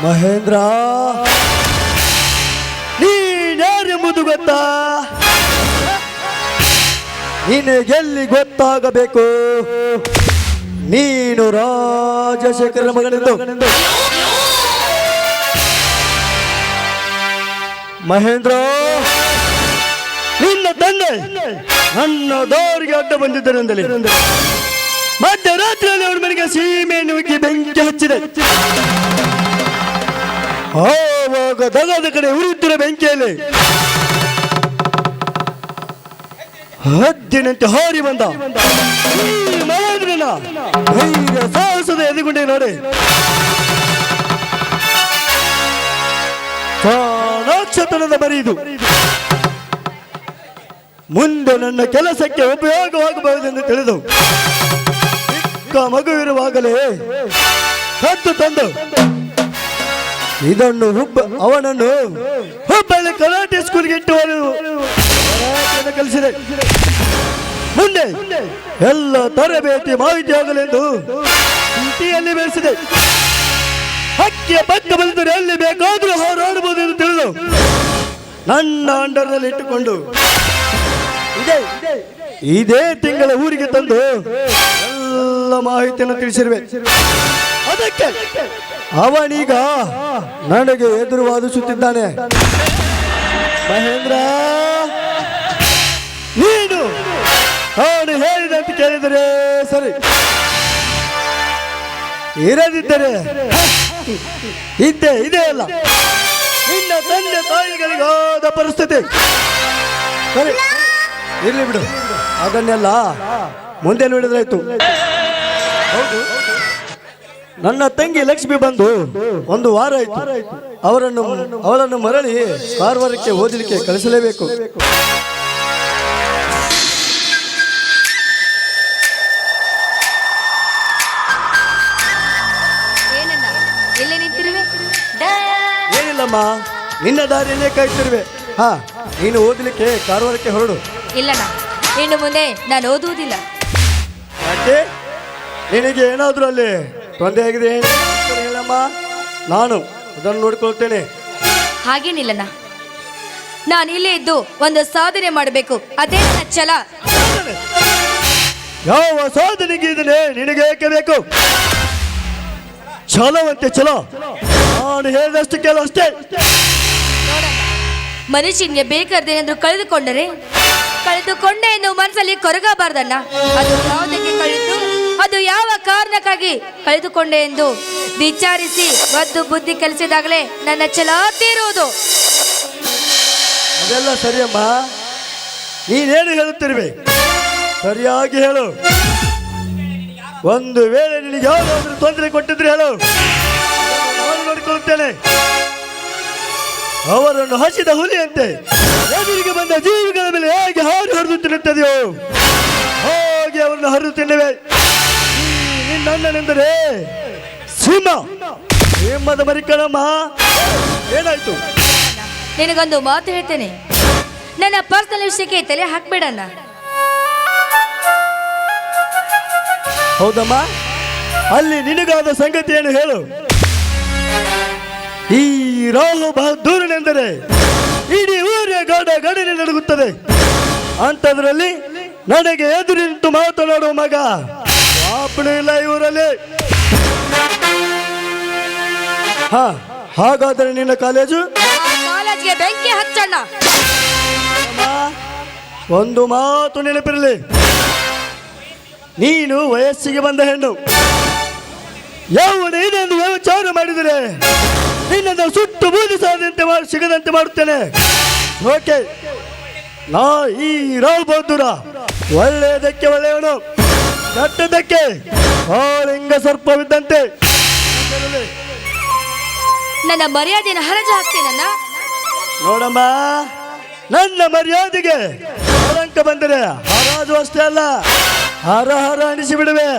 ಮಹೇಂದ್ರ, ನೀನ್ಯಾರೆಂಬುದು ಗೊತ್ತಾ? ನಿನಗೆಲ್ಲಿ ಗೊತ್ತಾಗಬೇಕು? ನೀನು ರಾಜಶೇಖರನ ಮಗನೆಂದು. ಮಹೇಂದ್ರ, ನಿನ್ನ ತಂದೆ ನನ್ನ ದಾರಿಗೆ ಅಡ್ಡ ಬಂದಿದ್ದರೆಂದಲೇ ಮಧ್ಯರಾತ್ರಿಯಲ್ಲಿ ಅವರ ಮನೆಗೆ ಸೀಮೆಯನ್ನು ಉಕ್ಕಿ ಬೆಂಕಿ ಹಚ್ಚಿದೆ. ಆವಾಗ ದಗದ ಕಡೆ ಉರಿಯುತ್ತಿರುವ ಬೆಂಕಿಯಲ್ಲಿ ಹದ್ದಿನಂತೆ ಹಾರಿ ಬಂದ ಈ ಮಹೇಂದ್ರನ ಧೈರ್ಯ ಸಾಹಸದ ಎದುರುಗೊಂಡೆ ನೋಡಿ. ಚಾಣಾಕ್ಷತನದ ಬರೆಯುವುದು ಮುಂದೆ ನನ್ನ ಕೆಲಸಕ್ಕೆ ಉಪಯೋಗವಾಗಬಹುದೆಂದು ತಿಳಿದು ಚಿಕ್ಕ ಮಗುವಿರುವಾಗಲೇ ಕದ್ದು ತಂದು ಇದನ್ನು ಅವನನ್ನು ಹುಬ್ಬಳ್ಳಿ ಕರಾಟೆ ಸ್ಕೂಲ್ಗೆ ಇಟ್ಟು ಕಲಿಸಿದೆ. ಮುಂದೆ ಎಲ್ಲ ತರಬೇತಿ ಮಾಹಿತಿ ಆಗಲೆಂದು ಸಿಟಿಯಲ್ಲಿ ಬೆಳೆಸಿದೆ. ಹಕ್ಕಿಯ ಪಕ್ಕ ಬಂದರೆ ಎಲ್ಲಿ ಬೇಕಾದರೂ ಹಾರಾಡಬಹುದು ಎಂದು ತಿಳಿದು ನನ್ನ ಅಂಡರ್ನಲ್ಲಿ ಇಟ್ಟುಕೊಂಡು ಇದೇ ತಿಂಗಳ ಊರಿಗೆ ತಂದು ಎಲ್ಲ ಮಾಹಿತಿಯನ್ನು ತಿಳಿಸಿರುವೆ. ಅದಕ್ಕೆ ಅವನೀಗ ನನಗೆ ಎದುರು ವಾದಿಸುತ್ತಿದ್ದಾನೆ. ಮಹೇಂದ್ರ, ನೀನು ಅವನು ಹೇಳಿದಂತೆ ಕೇಳಿದರೆ ಸರಿ, ಇರದಿದ್ದರೆ ಇದೇ ಅಲ್ಲ ನಿನ್ನ ತಂದೆ ತಾಯಿಗಳಿಗಾದ ಪರಿಸ್ಥಿತಿ. ಸರಿ, ಇರ್ಲಿ ಬಿಡು, ಅದನ್ನೆಲ್ಲ ಮುಂದೆ ನೋಡಿದ್ರಾಯ್ತು. ಹೌದು, ನನ್ನ ತಂಗಿ ಲಕ್ಷ್ಮಿ ಬಂದು ಒಂದು ವಾರ ಆಯ್ತು. ಅವಳನ್ನು ಮರಳಿ ಕಾರವಾರಕ್ಕೆ ಓದಲಿಕ್ಕೆ ಕಳಿಸಲೇಬೇಕು. ಏನಿಲ್ಲಮ್ಮ, ನಿನ್ನ ದಾರಿಯನ್ನೇ ಕಾಯ್ತಿರುವೆ. ನೀನು ಓದಲಿಕ್ಕೆ ಕಾರವಾರಕ್ಕೆ ಹೊರಡು. ಇಲ್ಲಣ್ಣ, ಇನ್ನು ಮುಂದೆ ನಾನು ಓದುವುದಿಲ್ಲ. ಯಾಕೆ? ನಿನಗೆ ಏನಾದರೂ ಅಲ್ಲಿ ತೊಂದರೆ ಆಗಿದೆ ಹೇಳಮ್ಮ, ನಾನು ಅದನ್ನು ನೋಡ್ಕೊಳ್ತೇನೆ. ಹಾಗೇನಿಲ್ಲಣ್ಣ, ನಾನು ಇಲ್ಲೇ ಇದ್ದು ಒಂದು ಸಾಧನೆ ಮಾಡಬೇಕು, ಅದೇ ನನ್ನ ಛಲ. ಯಾವ ಸಾಧನೆಗೆ ಇದನ್ನೇ ನಿನಗೆ ಏಕೆ ಬೇಕು? ಛಲವಂತೆ ಛಲ, ನಾನು ಹೇಳಿದಷ್ಟು ಕೇಳ ಅಷ್ಟೇ. ಮನುಷ್ಯನಿಗೆ ಬೇಕಾದ್ದೇನೆಂದ್ರು ಕಳೆದುಕೊಂಡೆ ಎಂದು ಮನಸ್ಸಲ್ಲಿ ಕೊರಗಬಾರ್ದಣ್ಣ. ಅದು ಯಾವುದಕ್ಕೆ ಕಳೆದು, ಅದು ಯಾವ ಕಾರಣಕ್ಕಾಗಿ ಕಳೆದುಕೊಂಡೆ ಎಂದು ವಿಚಾರಿಸಿ ಒದ್ದು ಬುದ್ಧಿ ಕಲಿಸಿದಾಗಲೇ ನನ್ನ ಛಲ ತೀರುವುದು. ಅದೆಲ್ಲ ಸರಿಯಮ್ಮ, ನೀನೇನು ಹೇಳುತ್ತಿರುವೆ ಸರಿಯಾಗಿ ಹೇಳು. ಒಂದು ವೇಳೆ ನಿನಗೆ ಯಾವುದಾದ್ರೂ ತೊಂದರೆ ಕೊಟ್ಟಿದ್ರೆ ಹೇಳು, ನಾನು ನೋಡಿಕೊಳ್ಳುತ್ತೇನೆ. ಅವರನ್ನು ಹಸಿದ ಹುಲಿಯಂತೆ ಎದುರಿಗೆ ಬಂದ ಜೀವಿಗಳ ಮೇಲೆ ಹೇಗೆ ಹಾರಿ ಹರಿದು ತಿನ್ನುತ್ತದೆಯೋ ಹಾಗೆ ಅವರನ್ನು ಹರಿದು ತಿನ್ನುವೆ. ನಿನ್ನಣ್ಣನೆಂದರೆ ಸಿಂಹದ ಮರಿಕಣಮ್ಮ. ಏನಾಯ್ತು? ನಿನಗೊಂದು ಮಾತು ಹೇಳ್ತೇನೆ, ನನ್ನ ಪರ್ಸನಲ್ ವಿಷಯಕ್ಕೆ ತಲೆ ಹಾಕ್ಬೇಡಣ್ಣ. ಹೌದಮ್ಮ, ಅಲ್ಲಿ ನಿನಗಾದ ಸಂಗತಿ ಏನು ಹೇಳು. ಈ ರಾಹು ಬಹದ್ದೂರನೆಂದರೆ ಇಡೀ ಊರೇ ಗಡನೆ ನಡುಗುತ್ತದೆ. ಅಂಥದ್ರಲ್ಲಿ ನನಗೆ ಎದುರು ನಿಂತು ಮಾತನಾಡುವ ಮಗ ವಾಪಣೆ ಇಲ್ಲ ಇವರಲ್ಲಿ. ಹಾಗಾದರೆ ನಿನ್ನ ಕಾಲೇಜಿಗೆ ಬೆಂಕಿ ಹಚ್ಚಣ್ಣ. ಒಂದು ಮಾತು ನೆನಪಿರಲಿ, ನೀನು ವಯಸ್ಸಿಗೆ ಬಂದ ಹೆಣ್ಣು. ಯಾವುದೇ ಇದೊಂದು ವ್ಯವಚಾರ ಮಾಡಿದರೆ ನಿನ್ನನ್ನು ಸುಟ್ಟು ಬೂದಿಸದಂತೆ ಸಿಗದಂತೆ ಮಾಡುತ್ತೇನೆ. ಓಕೆ, ನಾ ಈ ರಾವ್ ಬಹದ್ದೂರ ಒಳ್ಳೆಯದಕ್ಕೆ ಒಳ್ಳೆಯವನು, ಕೆಟ್ಟದಕ್ಕೆ ಕಾಳಿಂಗ ಸರ್ಪವಿದ್ದಂತೆ. ನನ್ನ ಮರ್ಯಾದೆಯನ್ನು ಹರಜು ಹಾಕ್ತೇನಣ್ಣ. ನೋಡಮ್ಮ, ನನ್ನ ಮರ್ಯಾದೆಗೆ ಕಳಂಕ ಬಂದರೆ ಹರಾಜು ಅಷ್ಟೇ ಅಲ್ಲ, ಹರ ಅನಿಸಿ ಬಿಡುವೆ.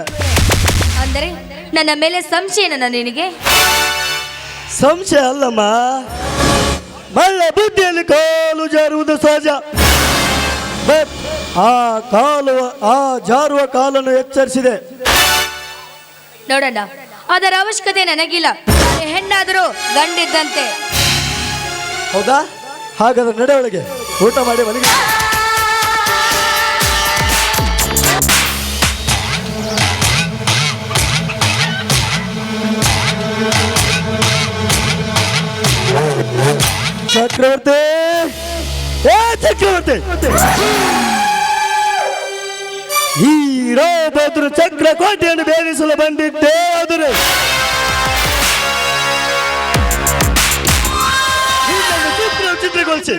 ಅಂದರೆ ನನ್ನ ಮೇಲೆ ಸಂಶಯನ ನಿನಗೆ? ಸಂಶಯ ಅಲ್ಲಮ್ಮ, ಮಳ್ಳ ಬುದ್ಧಿಯಲ್ಲಿ ಕಾಲು ಜಾರುವುದು ಸಹಜ. ಆ ಜಾರುವ ಕಾಲನ್ನು ಎಚ್ಚರಿಸಿದೆ. ನೋಡಣ್ಣ, ಅದರ ಅವಶ್ಯಕತೆ ನನಗಿಲ್ಲ. ನಾನು ಹೆಣ್ಣಾದರೂ ಗಂಡಿದ್ದಂತೆ. ಹೌದಾ? ಹಾಗಾದ್ರೆ ನಡೆ ಒಳಗೆ, ಊಟ ಮಾಡಿ ಮನೆಗೆ. ಚಕ್ರವರ್ತಿ, ಏ ಚಕ್ರವರ್ತಿ, ಈ ರಾಬಾದ್ರು ಚಕ್ರ ಕೋಟೆಯನ್ನು ಬೇರಿಸಲು ಬಂದಿದ್ದೆ. ಆದರೆ ಚಿತ್ರಗೊಳಿಸಿ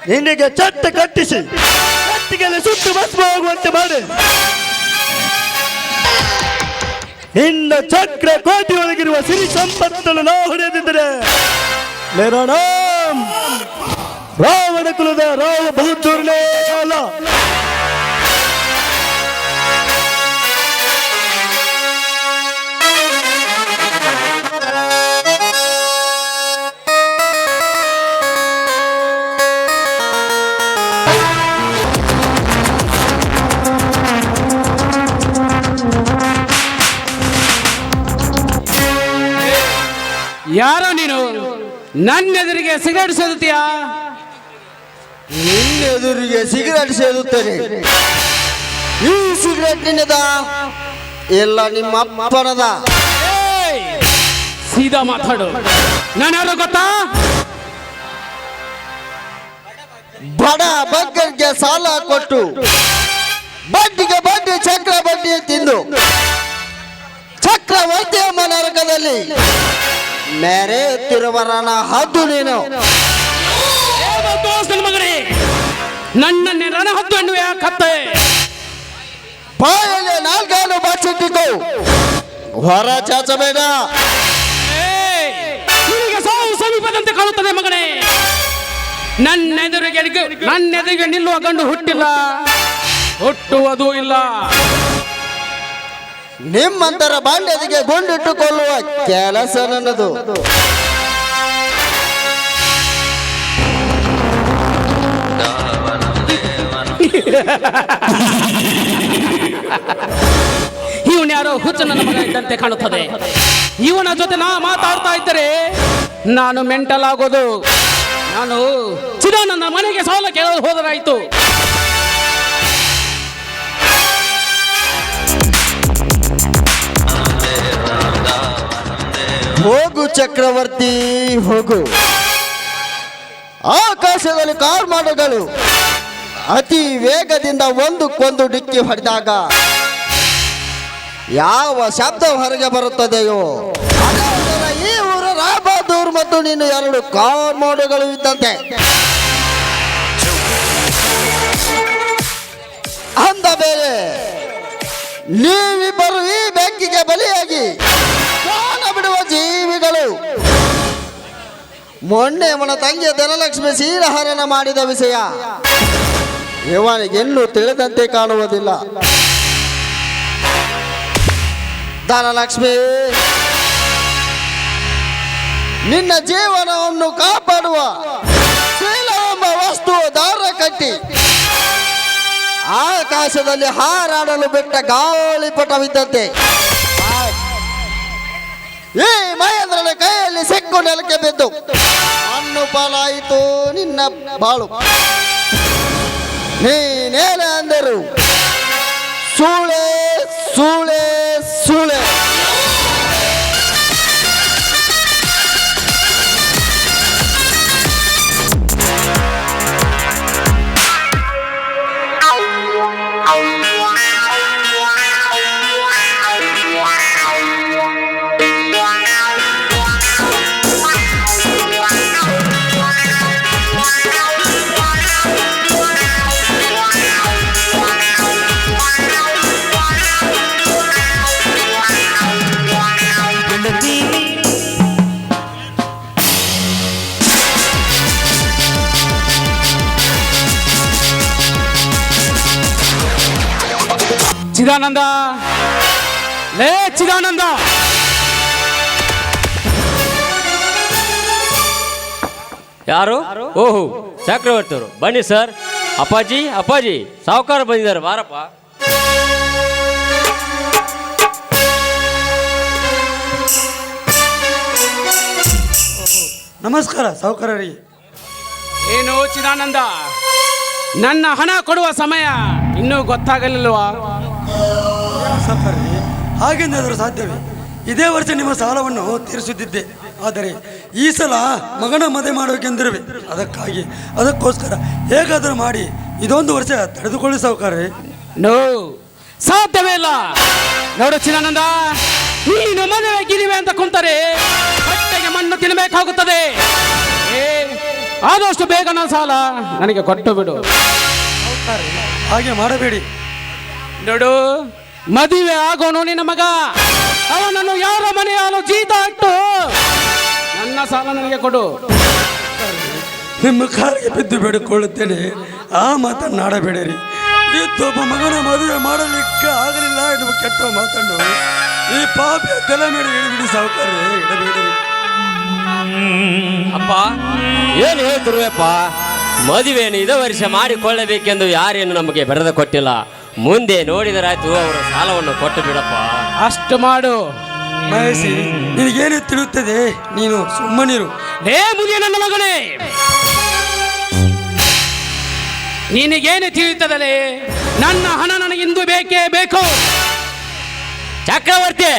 ನಿನಗೆ ಚಟ್ಟ ಕಟ್ಟಿಸಿ ಕಟ್ಟಿಗೆಲ್ಲ ಸುಟ್ಟು ಭಸ್ಮ ಹೋಗುವಂತೆ ಮಾಡಿ ನಿನ್ನ ಚಕ್ರ ಕೋಟೆಯೊಳಗಿರುವ ಸಿರಿ ಸಂಪತ್ತನ್ನು ನಾವು ಹೊಡೆದಿದ್ದರೆ ರಾವಣ ಕುಲದ ರಾವ ಬಹದ್ದೂರ್ನೇ ಅಲ್ಲ. ಯಾರೋ ನೀನು ನನ್ನ ಎದುರಿಗೆ ಸಿಗರೇಟ್ ಸೇದುತ್ತೀಯಾ? ನಿನ್ನೆದುರಿಗೆ ಸಿಗರೇಟ್ ಸೇದುತ್ತೇನೆ. ಈ ಸಿಗರೇಟ್ ನಿನ್ನದ ಎಲ್ಲ ನಿಮ್ಮ ಅಪ್ಪನದ? ಸೀದಾ ಮಾತಾಡು. ನಾನು ಯಾರೋ ಗೊತ್ತಾ? ಬಡ ಬಗ್ಗರಿಗೆ ಸಾಲ ಕೊಟ್ಟು ಬಡ್ಡಿಗೆ ಬಡ್ಡಿ ಚಕ್ರ ಬಡ್ಡಿ ತಿಂದು ಚಕ್ರವರ್ತಿಯ ನರಕದಲ್ಲಿ ಮೆರೆಯುತ್ತಿರುವರನ ಹದ್ದು ನೀನು. ಮಗನೇ, ನನ್ನನ್ನೇ ರಣ ಹದ್ದು ಎನ್ನುವ ಕತ್ತೆ. ಬಾಯಲ್ಲಿ ನಾಲ್ಕಾನು ಬಾಚಿಟ್ಟಿತು, ಹೊರ ಚಾಚಬೇಡ. ನಿನಗೆ ಸಾವು ಸಮೀಪದಂತೆ ಕಾಣುತ್ತದೆ ಮಗನೇ. ನನ್ನ ಎದುರಿಗೆ ನಿಲ್ಲುವ ಗಂಡು ಹುಟ್ಟಿಲ್ಲ, ಹುಟ್ಟುವುದೂ ಇಲ್ಲ. ನಿಮ್ಮಂತರ ಬಾಂಡ್ಯದಿಗೆ ಗುಂಡಿಟ್ಟುಕೊಳ್ಳುವ ಕೆಲಸ ನನ್ನದು. ಇವನು ಯಾರೋ ಹುಚ್ಚು ನನ್ನ ಮಗ ಇದ್ದಂತೆ ಕಾಣುತ್ತದೆ. ಇವನ ಜೊತೆ ನಾ ಮಾತಾಡ್ತಾ ಇದ್ದರೆ ನಾನು ಮೆಂಟಲ್ ಆಗೋದು. ನಾನು ಚಿದಾನಂದ ಮನೆಗೆ ಸಾಲ ಕೇಳಲು ಹೋದರಾಯ್ತು. ಹೋಗು ಚಕ್ರವರ್ತಿ ಹೋಗು. ಆಕಾಶದಲ್ಲಿ ಕಾರ್ಮಾಡುಗಳು ಅತಿ ವೇಗದಿಂದ ಒಂದಕ್ಕೊಂದು ಡಿಕ್ಕಿ ಹೊಡೆದಾಗ ಯಾವ ಶಬ್ದ ಹೊರಗೆ ಬರುತ್ತದೆಯೋ ಈ ಊರ ರಾಬಾದೂರ್ ಮತ್ತು ನೀನು ಎರಡು ಕಾರ್ಮಾಡುಗಳು ಇದ್ದಂತೆ. ಅಂದ ಬೇರೆ ನೀವಿಬ್ಬರು ಈ ಬೆಂಕಿಗೆ ಬಲಿಯಾಗಿ ಪ್ರಾಣ ಬಿಡುವ ಜೀವಿಗಳು. ಮೊನ್ನೆ ಅವನ ತಂಗಿಯ ಧನಲಕ್ಷ್ಮಿ ಸೀರಹರಣ ಮಾಡಿದ ವಿಷಯ ಇವನಿಗೆನ್ನೂ ತಿಳಿದಂತೆ ಕಾಣುವುದಿಲ್ಲ. ಧನಲಕ್ಷ್ಮಿ, ನಿನ್ನ ಜೀವನವನ್ನು ಕಾಪಾಡುವ ಶೀಲ ಎಂಬ ವಸ್ತು ದಾರ ಕಟ್ಟಿ ಆಕಾಶದಲ್ಲಿ ಹಾರಾಡಲು ಬಿಟ್ಟ ಗಾಳಿಪಟವಿದ್ದಂತೆ ಈ ಮಹೇಂದ್ರನ ಕೈಯಲ್ಲಿ ಸಿಕ್ಕು ನೆಲಕ್ಕೆ ಬಿದ್ದು ಅನ್ನು ಪಾಲಾಯಿತು ನಿನ್ನ ಬಾಳು. ನೀನೇನೆ ಅಂದರು ಸೂಳೆ ಸೂಳೆ ಸೂಳೆ. ಚಿದಾನಂದ, ಲೇ ಚಿದಾನಂದ, ಯಾರು? ಓಹೋ, ಚಕ್ರವರ್ತಿ ಅವರು. ಬನ್ನಿ ಸರ್. ಅಪ್ಪಾಜಿ, ಅಪ್ಪಾಜಿ, ಸಾವುಕಾರ ಬಂದಿದ್ದಾರೆ, ಬಾರಪ್ಪ. ನಮಸ್ಕಾರ ಸಾಹುಕಾರರಿಗೆ. ಏನು ಚಿದಾನಂದ, ನನ್ನ ಹಣ ಕೊಡುವ ಸಮಯ ಇನ್ನೂ ಗೊತ್ತಾಗಲಿಲ್ವಾ? ಸಾಹುಕಾರರಿಗೆ, ಹಾಗೆಂದಾದರೂ ಸಾಧ್ಯವೇ? ಇದೇ ವರ್ಷ ನಿಮ್ಮ ಸಾಲವನ್ನು ತೀರಿಸುತ್ತಿದ್ದೆ. ಆದರೆ ಈ ಸಲ ಮಗನ ಮದುವೆ ಮಾಡಬೇಕೆಂದಿರುವೆ. ಅದಕ್ಕೋಸ್ಕರ ಹೇಗಾದರೂ ಮಾಡಿ ಇದೊಂದು ವರ್ಷ ತಡೆದುಕೊಳ್ಳಿ ಸಾಹುಕಾರರೇ. ನೋ, ಸಾಧ್ಯವೇ ಇಲ್ಲ. ನೋಡು ಚಿದಾನಂದ, ನೀನು ಮದುವೆ ಗಿರಿವೆ ಅಂತ ಕುಂತರೆ ಹೊಟ್ಟೆಗೆ ಮಣ್ಣು ತಿನ್ನಬೇಕಾಗುತ್ತದೆ. ಆದಷ್ಟು ಬೇಗ ನನ್ನ ಸಾಲ ನನಗೆ ಕೊಟ್ಟು ಬಿಡು. ಹಾಗೆ ಮಾಡಬೇಡಿ. ನೋಡು, ಮದುವೆ ಆಗೋನು ನಿನ್ನ ಮಗ, ಅವನನ್ನು ಯಾರ ಮನೆಯಾಲು ಜೀತ ಇಟ್ಟು ನನ್ನ ಸಾಲ ನನಗೆ ಕೊಡು. ನಿಮ್ಮ ಕಾಲಿಗೆ ಬಿದ್ದು ಬೇಡಿಕೊಳ್ಳುತ್ತೇನೆ, ಆ ಮಾತನ್ನಾಡಬೇಡಿರಿ. ಒಬ್ಬ ಮಗನ ಮದುವೆ ಮಾಡಲಿಕ್ಕೆ ಆಗಲಿಲ್ಲ ಎನ್ನುವ ಕೆಟ್ಟ ಮಾತನ್ನು ಈ ಪಾಪಿಯ ತಲೆ ಮೇಲೆ ಇಡಬಿಡಿ ಸಾಹುಕಾರರೇ, ಇಡಬೇಡಿರಿ. ಅಪ್ಪ ಏನು ಹೇಳ್ತಿರುವೆಪ್ಪ? ಮದುವೆಯನ್ನು ಇದೇ ವರ್ಷ ಮಾಡಿಕೊಳ್ಳಬೇಕೆಂದು ಯಾರೇನು ನಮಗೆ ಬರೆದು ಕೊಟ್ಟಿಲ್ಲ. ಮುಂದೆ ನೋಡಿದರಾಯ್ತು, ಅವರ ಸಾಲವನ್ನು ಕೊಟ್ಟು ಬಿಡಪ್ಪ. ಅಷ್ಟು ಮಾಡು. ಮಹೇಶಿ, ನಿನಗೇನು ತಿಳಿಯುತ್ತದೆ? ನೀನು ಸುಮ್ಮನಿರು. ಮುಗಿಯ ನನ್ನ ಮಗನೇ, ನಿನಗೇನು ತಿಳಿಯುತ್ತದಲೇ? ನನ್ನ ಹಣ ನನಗಿಂದು ಬೇಕೇ ಬೇಕು. ಚಕ್ರವರ್ತಿ,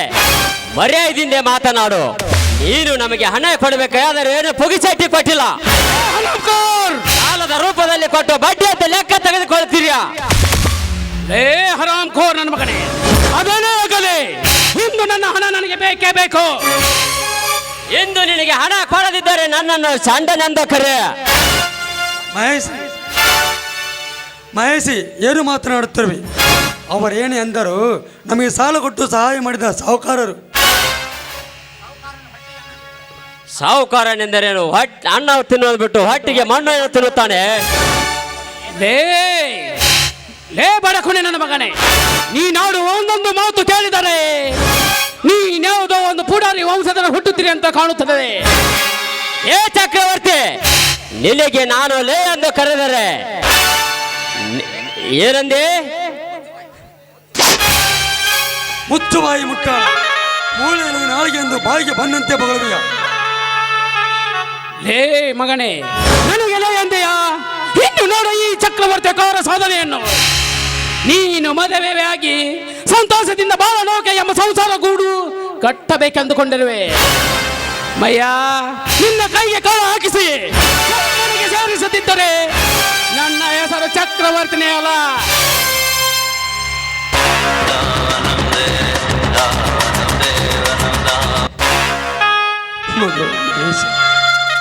ಮರ್ಯಾದೆಯಿಂದ ಮಾತನಾಡು. ನೀನು ನಮಗೆ ಹಣ ಕೊಡಬೇಕಾದರೆ ಏನು ಪುಗಿಸಟ್ಟಿ ಕೊಟ್ಟಿಲ್ಲ. ಸಾಲದ ರೂಪದಲ್ಲಿ ಕೊಟ್ಟು ಬಡ್ಡಿ ಅಂತ ಲೆಕ್ಕ ತೆಗೆದುಕೊಳ್ತೀರಿಯಾ? ಹರಾಮ್ ಖೋರ್ ನನ್ನ ಮಗನೇ, ಅದೇನೇ ಆಗಲಿ, ಇಂದು ನನ್ನ ಹಣ ನನಗೆ ಬೇಕೇ ಬೇಕು. ಎಂದು ನಿನಗೆ ಹಣ ಕೊಡದಿದ್ದರೆ ನನ್ನನ್ನು ಚಂಡನೆಂದ ಕರೆ. ಮಹೇಶಿ, ಏನು ಮಾತನಾಡುತ್ತಿರುವೆ? ಅವರೇನು ಎಂದರು? ನಮಗೆ ಸಾಲ ಕೊಟ್ಟು ಸಹಾಯ ಮಾಡಿದ ಸಾಹುಕಾರರು. ಸಾಹುಕಾರನೆಂದರೇನು? ಅನ್ನ ತಿನ್ನೋದು ಬಿಟ್ಟು ಹೊಟ್ಟಿಗೆ ಮಣ್ಣು ತಿನ್ನುತ್ತಾನೆ. ಲೇ ಬಡಕೊನೆ ನನ್ನ ಮಗನೇ, ನೀನಾಡು ಒಂದೊಂದು ಮಾತು ಕೇಳಿದರೆ ನೀನ್ಯಾವುದೋ ಒಂದು ಪುಡಾರಿ ವಂಶದಲ್ಲಿ ಹುಟ್ಟುತ್ತೀರಿ ಅಂತ ಕಾಣುತ್ತದೆ. ಏ ಚಕ್ರವರ್ತಿ, ನಿನಗೆ ನಾನು ಲೇ ಎಂದು ಕರೆದರೆ ಏನಂದೆ? ಮುಚ್ಚು ಬಾಯಿ ಮುಟ್ಟ. ಮೂಳೆಯಲ್ಲಿ ನಾಳೆಗೆ ಎಂದು ಬಾಯಿಗೆ ಬಂದಂತೆ ಬಗಲುವೆಯ. ಲೇ ಮಗನೇ, ನನಗೆ ಲೇ ಎಂದೆಯಾ? ಇನ್ನು ನೋಡು ಈ ಚಕ್ರವರ್ತಿಕಾರ ಸಾಧನೆಯನ್ನು. ನೀನು ಮದುವೆ ಆಗಿ ಸಂತೋಷದಿಂದ ಬಾಳ ನೌಕೆ ಎಂಬ ಸಂಸಾರ ಗೂಡು ಕಟ್ಟಬೇಕೆಂದುಕೊಂಡಿರುವೆ. ಮಯ್ಯ, ನಿನ್ನ ಕೈಗೆ ಕಾಲ ಹಾಕಿಸಿ ನನಗೆ ಸೇರಿಸುತ್ತಿದ್ದರೆ ನನ್ನ ಹೆಸರು ಚಕ್ರವರ್ತಿನೇ ಅಲ್ಲ.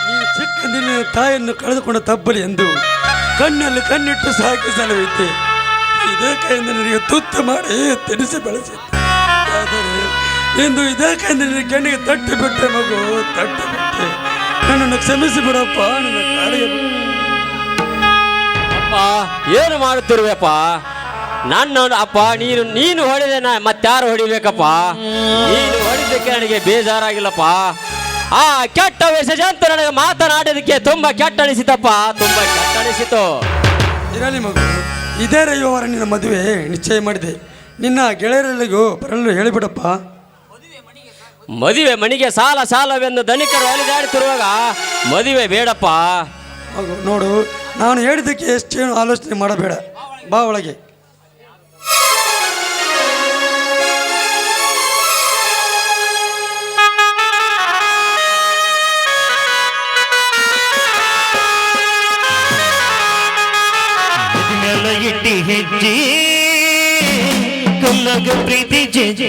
ನೀನು ಚಿಕ್ಕಂದಿನ ತಾಯಿಯನ್ನು ಕಳೆದುಕೊಂಡ ತಬ್ಬಲಿ ಎಂದು ಕಣ್ಣಲ್ಲಿ ಕಣ್ಣಿಟ್ಟು ಸಾಕಿ ಸಲವಿದ್ದೆ. ಇದೇ ಕೈಯಿಂದ ನಿನಗೆ ತುತ್ತು ಮಾಡಿ ತಿನಿಸಿ ಬೆಳೆಸಿದ್ದೆ. ಆದರೆ ಇಂದು ಇದೇ ಕೈಯಿಂದ ನಿನ್ನ ಕಣ್ಣಿಗೆ ತಟ್ಟಿ ಬಿಟ್ಟೆ ಮಗು, ತಟ್ಟಿ ಬಿಟ್ಟೆ. ನನ್ನನ್ನು ಕ್ಷಮಿಸಿ ಬಿಡಪ್ಪ, ನನ್ನ ಕಾಲಿಗೆ ಅಪ್ಪ. ಏನು ಮಾಡುತ್ತಿರುವೆಪ್ಪ? ನನ್ನ ಅಪ್ಪ, ನೀನು ಹೊಡೆದೆ, ಮತ್ತಾರು ಹೊಡಿಬೇಕಪ್ಪ? ನೀನು ಹೊಡಿದಕ್ಕೆ ನನಗೆ ಬೇಜಾರಾಗಿಲ್ಲಪ್ಪ. ಆ ಕೆಟ್ಟ ವೇಷಜಂತು ನನಗೆ ಮಾತನಾಡೋದಕ್ಕೆ ತುಂಬಾ ಕೆಟ್ಟ ಅನಿಸಿತಪ್ಪ, ತುಂಬಾ ಕೆಟ್ಟ ಅನಿಸಿತು. ಇರಲಿ ಮಗು, ಇದೇ ರವಿವಾರ ನಿನ್ನ ಮದುವೆ ನಿಶ್ಚಯ ಮಾಡಿದೆ. ನಿನ್ನ ಗೆಳೆಯರೆಲ್ಲಿಗೂ ಬರಲು ಹೇಳಿಬಿಡಪ್ಪ. ಮದುವೆ ಮಣಿಗೆ ಸಾಲವೆಂದು ಧನಿಕರು ಅಲಿದಾಡುತ್ತಿರುವಾಗ ಮದುವೆ ಬೇಡಪ್ಪ. ಮಗು ನೋಡು, ನಾನು ಹೇಳಿದ್ದಕ್ಕೆ ಎಷ್ಟೇನು ಆಲೋಚನೆ ಮಾಡಬೇಡ. ಬಾ ಒಳಗೆ. ಇಟ್ಟಿ ಹೆಜ್ಜೆ ಕಲ್ಲಗ ಪ್ರೀತಿ ಜೆಜೆ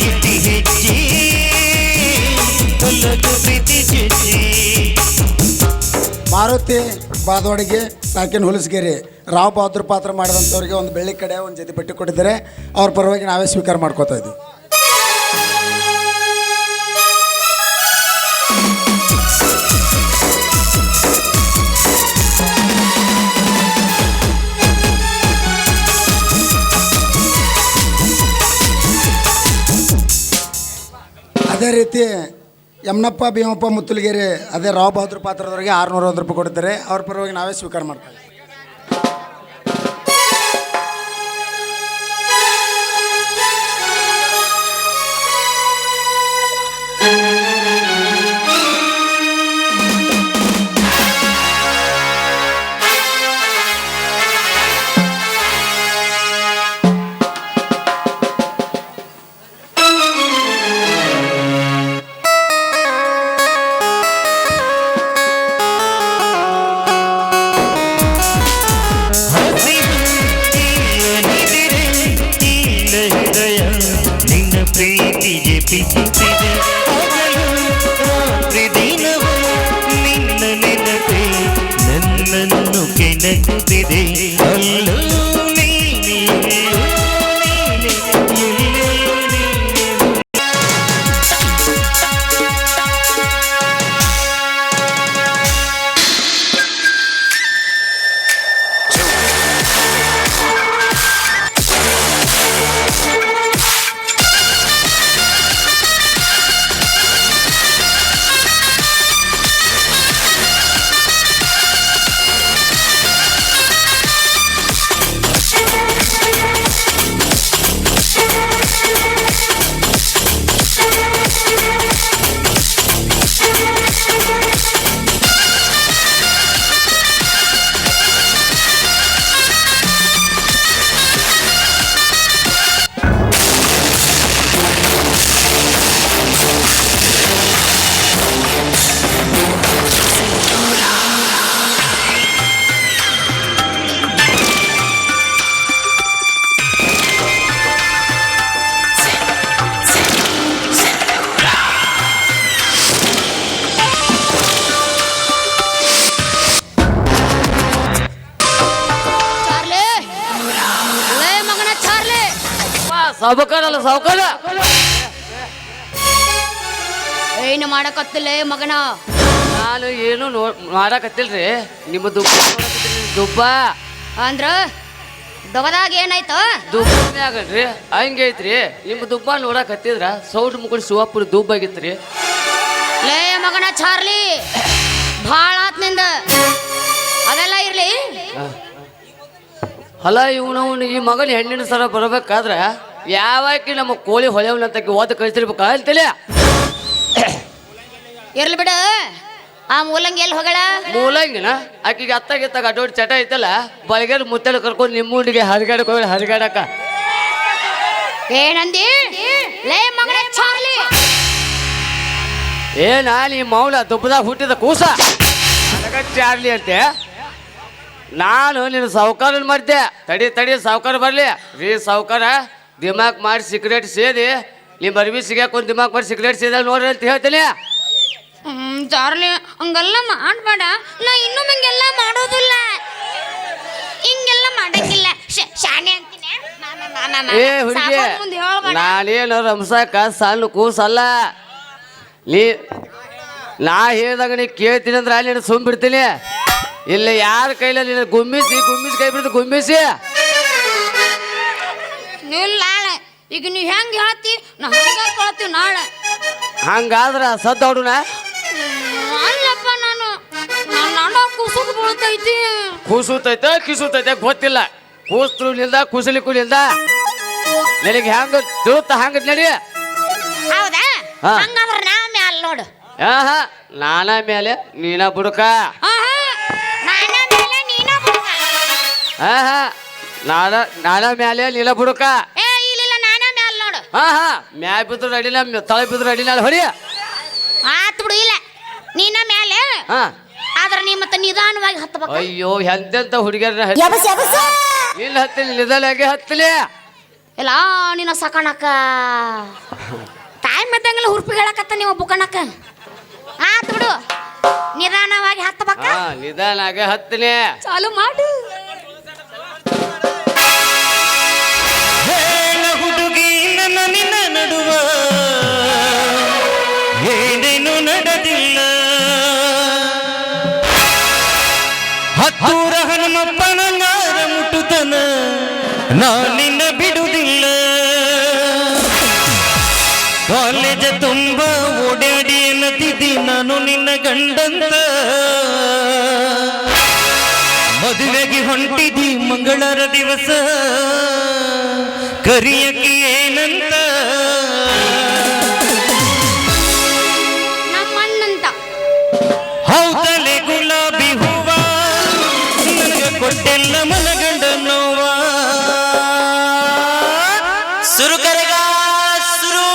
ಇಟ್ಟಿ ಹೆಜ್ಜೆ ಕಲ್ಲಗ ಪ್ರೀತಿ ಜೆಜೆ. ಮಾರುತಿ ಬಾದವಾಡಿಗೆ ಸಾಕಿನ ಹುಲಸಗಿರಿ ರಾವ್ ಬಹದ್ದೂರ್ ಪಾತ್ರ ಮಾಡಿದಂಥವ್ರಿಗೆ ಒಂದು ಬೆಳ್ಳಿ ಕಡೆ ಒಂದು ಜೊತೆ ಬಟ್ಟೆ ಕೊಟ್ಟಿದ್ದಾರೆ. ಅವ್ರ ಪರವಾಗಿ ನಾವೇ ಸ್ವೀಕಾರ ಮಾಡ್ಕೋತಾ ಇದ್ದೀವಿ. ಅದೇ ರೀತಿ ಯಮನಪ್ಪ ಭೀಮಪ್ಪ ಮುತ್ತುಲಗಿರಿ ಅದೇ ರಾವ್ ಬಹದ್ದೂರ್ ಪಾತ್ರದವರಿಗೆ 601 ರೂಪಾಯಿ ಕೊಡ್ತಾರೆ. ಅವ್ರ ಪರವಾಗಿ ನಾವೇ ಸ್ವೀಕಾರ ಮಾಡ್ತೀವಿ. ಹಸಿ ಹೃದಯ ನಿನ್ನ ಪ್ರೀತಿಗೆ ಪಿಸುತ್ತಿದೆ ಹಗಲು ರಾತ್ರಿ ದಿನವೂ ನಿನ್ನ ನೆನಪೇ ನನ್ನನ್ನು ಕೆಣಕುತ್ತಿದೆ. ಅಲ್ಲೂ ನೀನೆ, ನೀನೆ, ಎಲ್ಲೆಲ್ಲೂ ನೀನೆ. ಚಾರ್ಲಿ ಲೇ ಮಗನ ಚಾರ್ಲಿ, ಸಾವುಕಾರಲ್ಲ ಸಾವುಕಾರ. ಏನು ಮಾಡಕತ್ತಿಲ್ಲ ಮಗನ? ನಾನು ಏನು ಮಾಡಕತ್ತಿಲ್ರಿ. ನಿಮ್ಮ ದುಬ್ಬ ನೋಡಕತ್ತೀನಿ, ದುಬ್ಬ ಅಂದ್ರ ದೊಗದಾಗ ಏನಾಯ್ತು? ದುಬ್ಬನೇ ಆಗಲ್ರಿ, ಹಂಗೈತ್ರಿ. ನಿಮ್ಮ ದುಬ್ಬ ನೋಡಕತ್ತಿದ್ರ ಸೌಡ್ ಮುಗುಡಿ ಶಿವಪ್ಪುರ ದುಬ್ಬ ಆಗಿತ್ರಿ. ಲೇ ಮಗನ ಚಾರ್ಲಿ, ಭಾಳ ಆತ್ನಿಂದ ಅದೆಲ್ಲ ಇರ್ಲಿ. ಅಲ್ಲ ಇವನವನು ಈ ಮಗನ ಹೆಣ್ಣಿನ ಸರ ಬರ್ಬೇಕಾದ್ರ ಯಾವಾಕಿ ನಮ್ಮ ಕೋಳಿ ಹೊಳೆವನಂತಕ್ಕೆ ಓದ ಕಳಿಸಿರ್ಬೇಕ ಅಂತಲೇ. ಇರ್ಲಿ ಬಿಡು, ಆ ಮೂಲಂಗಿ ಎಲ್ಲಿ ಹೋಗಳ? ಮೂಲಂಗಿನ ಆಕಿಗೆ ಅತ್ತಾಗಿತ್ತಾಗ ಅಡ್ಡೋಡಿ ಚಟ ಐತಲ್ಲ, ಬಲಗೇರು ಮುತ್ತಲು ಕರ್ಕೊಂಡು ನಿಮ್ಮೂಡಿಗೆ ಹರಿಗಾಡಕ್ಕೆ ಹೋಗಿ ಹರಿಗಾಡಕ. ಏನಂದಿ? ಲೇ ಮಗನ ಚಾರ್ಲಿ, ಏನ ನೀ ಮೌನ ದುಬ್ಬದಾಗ ಹುಟ್ಟಿದ ಕೂಸ ನನಗ ಚಾರ್ಲಿ ಅಂತೆ. ನಾನು ನಿನ್ನ ಸಾವುಕಾರನ ಮಾಡಿದ್ದೆ. ತಡಿ ತಡಿ ಸಾವುಕಾರ ಬರ್ಲಿ. ರೀ ಸಾವುಕಾರ, ದಿಮಾಕ್ ಮಾಡಿ ಸಿಗರೇಟ್ ಸೇದಿ ನಿಮ್ಮ ಅರ್ವಿ ಸಿಗಾಕೊಂದು ದಿಮಾಕ್ ಮಾಡಿ ಸಿಗರೇಟ್ ಸೇದ ನೋಡ್ರಿ ಅಂತ ಹೇಳ್ತೀನಿ. ಚಾರ್ಲಿ ಹಂಗೆಲ್ಲ ಮಾಡಬೇಡ, ನಾ ಇನ್ನೂ ಹಂಗೆಲ್ಲ ಮಾಡೋದಿಲ್ಲ, ಹಿಂಗೆಲ್ಲ ಮಾಡಂಗಿಲ್ಲ. ಶಾನೆ ಅಂತೀನಿ. ಏ ಹುಡುಗಿ, ನಾನೇನು ರಂಸಾಕ ಸಣ್ಣ ಕೂಸಲ್ಲ. ನಾ ಹೇಳಿದಾಗ ನೀ ಕೇಳ್ತೀನಿ ಅಂದ್ರೆ ಅಲ್ಲಿ ಸುಮ್ ಬಿಡ್ತೀನಿ. ಇಲ್ಲ ಯಾರ ಕೈಲ ನೀನು ಗುಮ್ಮಿಸಿ ಕೈ ಬಿಡ್ತು ಗುಮ್ಮಿಸಿ. ಇಲ್ಲ ಈಗ ನೀವು ಹೆಂಗೆ ಹೇಳ್ತಿ ನಾ ಹಂಗೆ ಕೇಳ್ತೀವಿ ನಾಳೆ. ಹಂಗಾದ್ರ ಸದ್ದು ಹೊಡುನ. ಅಲ್ಲಪ್ಪ, ನಾನು ನನ್ನ ಕುಸುಕ್ ಬೀಳ್ತೈತಿ. ಕೂಸುತ್ತೈತೆ ಕಿಸುತ್ತೈತೆ ಗೊತ್ತಿಲ್ಲ. ಕೂಸ್ತ್ರು ನಿಲ್ದ ಕುಸಲಿಕ್ಕೂ ನಿಲ್ದ. ನಿನಗೆ ಹೆಂಗ ತಿಳುತ್ತ ಹಂಗ ನಡಿ. ಹೌದಾ? ಹಾ. ಹಂಗಾದ್ರೆ ನಾ ಮ್ಯಾಲ ನೋಡು. ಆಹಾ, ನಾನ ಮೇಲೆ ನೀನ ಬುಡಕ. ನಾನ ಮೇಲೆ ನೀನ ಬುಡಕ. ಆಹಾ, ನಾನ ಮೇಲೆ ನೀನ ಬುಡಕ. ಏ ಇಲ್ಲ ನಾನ ಮ್ಯಾಲ ನೋಡು. ಆಹಾ, ಮ್ಯಾ ಬಿದ್ರು ಅಡಿನ ತಳ ಬಿದ್ರು ಅಡಿನ ಹೊಡಿ. ಆತ್ ಬಿಡು. ಇಲ್ಲ ನೀನ ಮೇಲೆ, ಹಾ, ಆದ್ರೆ ನೀ ಮತ್ತೆ ನಿಧಾನವಾಗಿ ಹತ್ತಬೇಕು. ಅಯ್ಯೋ ಎಂತೆಂತ ಹುಡುಗಿಯರ ಇಲ್ಲಿ ಹತ್ತಿಲಿ ನಿಧಾನಾಗೆ ಹತ್ತಲಿ. ಇಲ್ಲ ನಿನ್ನ ಸಕಣಕ್ಕ ಟೈಮ್ ಇದ್ದಂಗೆಲ್ಲ ಹುರುಪಿ ಹೇಳಕತ್ತ ನೀವು ಬುಕಣಕ್ಕ. ಆತ್ ಬಿಡು, ನಿಧಾನವಾಗಿ ಹತ್ತಬೇಕ. ಹಾ, ನಿಧಾನಾಗೆ ಹತ್ತಲಿ. ಚಾಲು ಮಾಡು. ಹೇಳ ಹುಡುಗಿ ನನ್ನ ನಿನ್ನ ನಡುವ ಏನೇನು ನಡೆದಿಲ್ಲ. ಹತ್ತೂರ ಹನುಮಪ್ಪನ ನಾರ ಮುಟ್ಟುತನ ನಾ ನಿನ್ನ ಬಿಡುವುದಿಲ್ಲ. ಕಾಲೇಜ ತುಂಬ ಓಡಾಡಿಯನ ಎನ್ನತಿದ್ದಿ ನಾನು ನಿನ್ನ ಗಂಡಂತ ಮದುವೆಗೆ ಹೊಂಟಿದಿ ಮಂಗಳರ ದಿವಸ ಕರಿಯಕ್ಕೆ ಏನಂತ ನಮ್ಮಣ್ಣಂತ ಹೌದಲೆ ಗುಲಾಬಿ ಹೂವ ನನಗೆ ಕೊಟ್ಟೆಲ್ಲ ಮನಗಂಡ ನೋವ ಸುರು ಕರೆಗ ಸುರು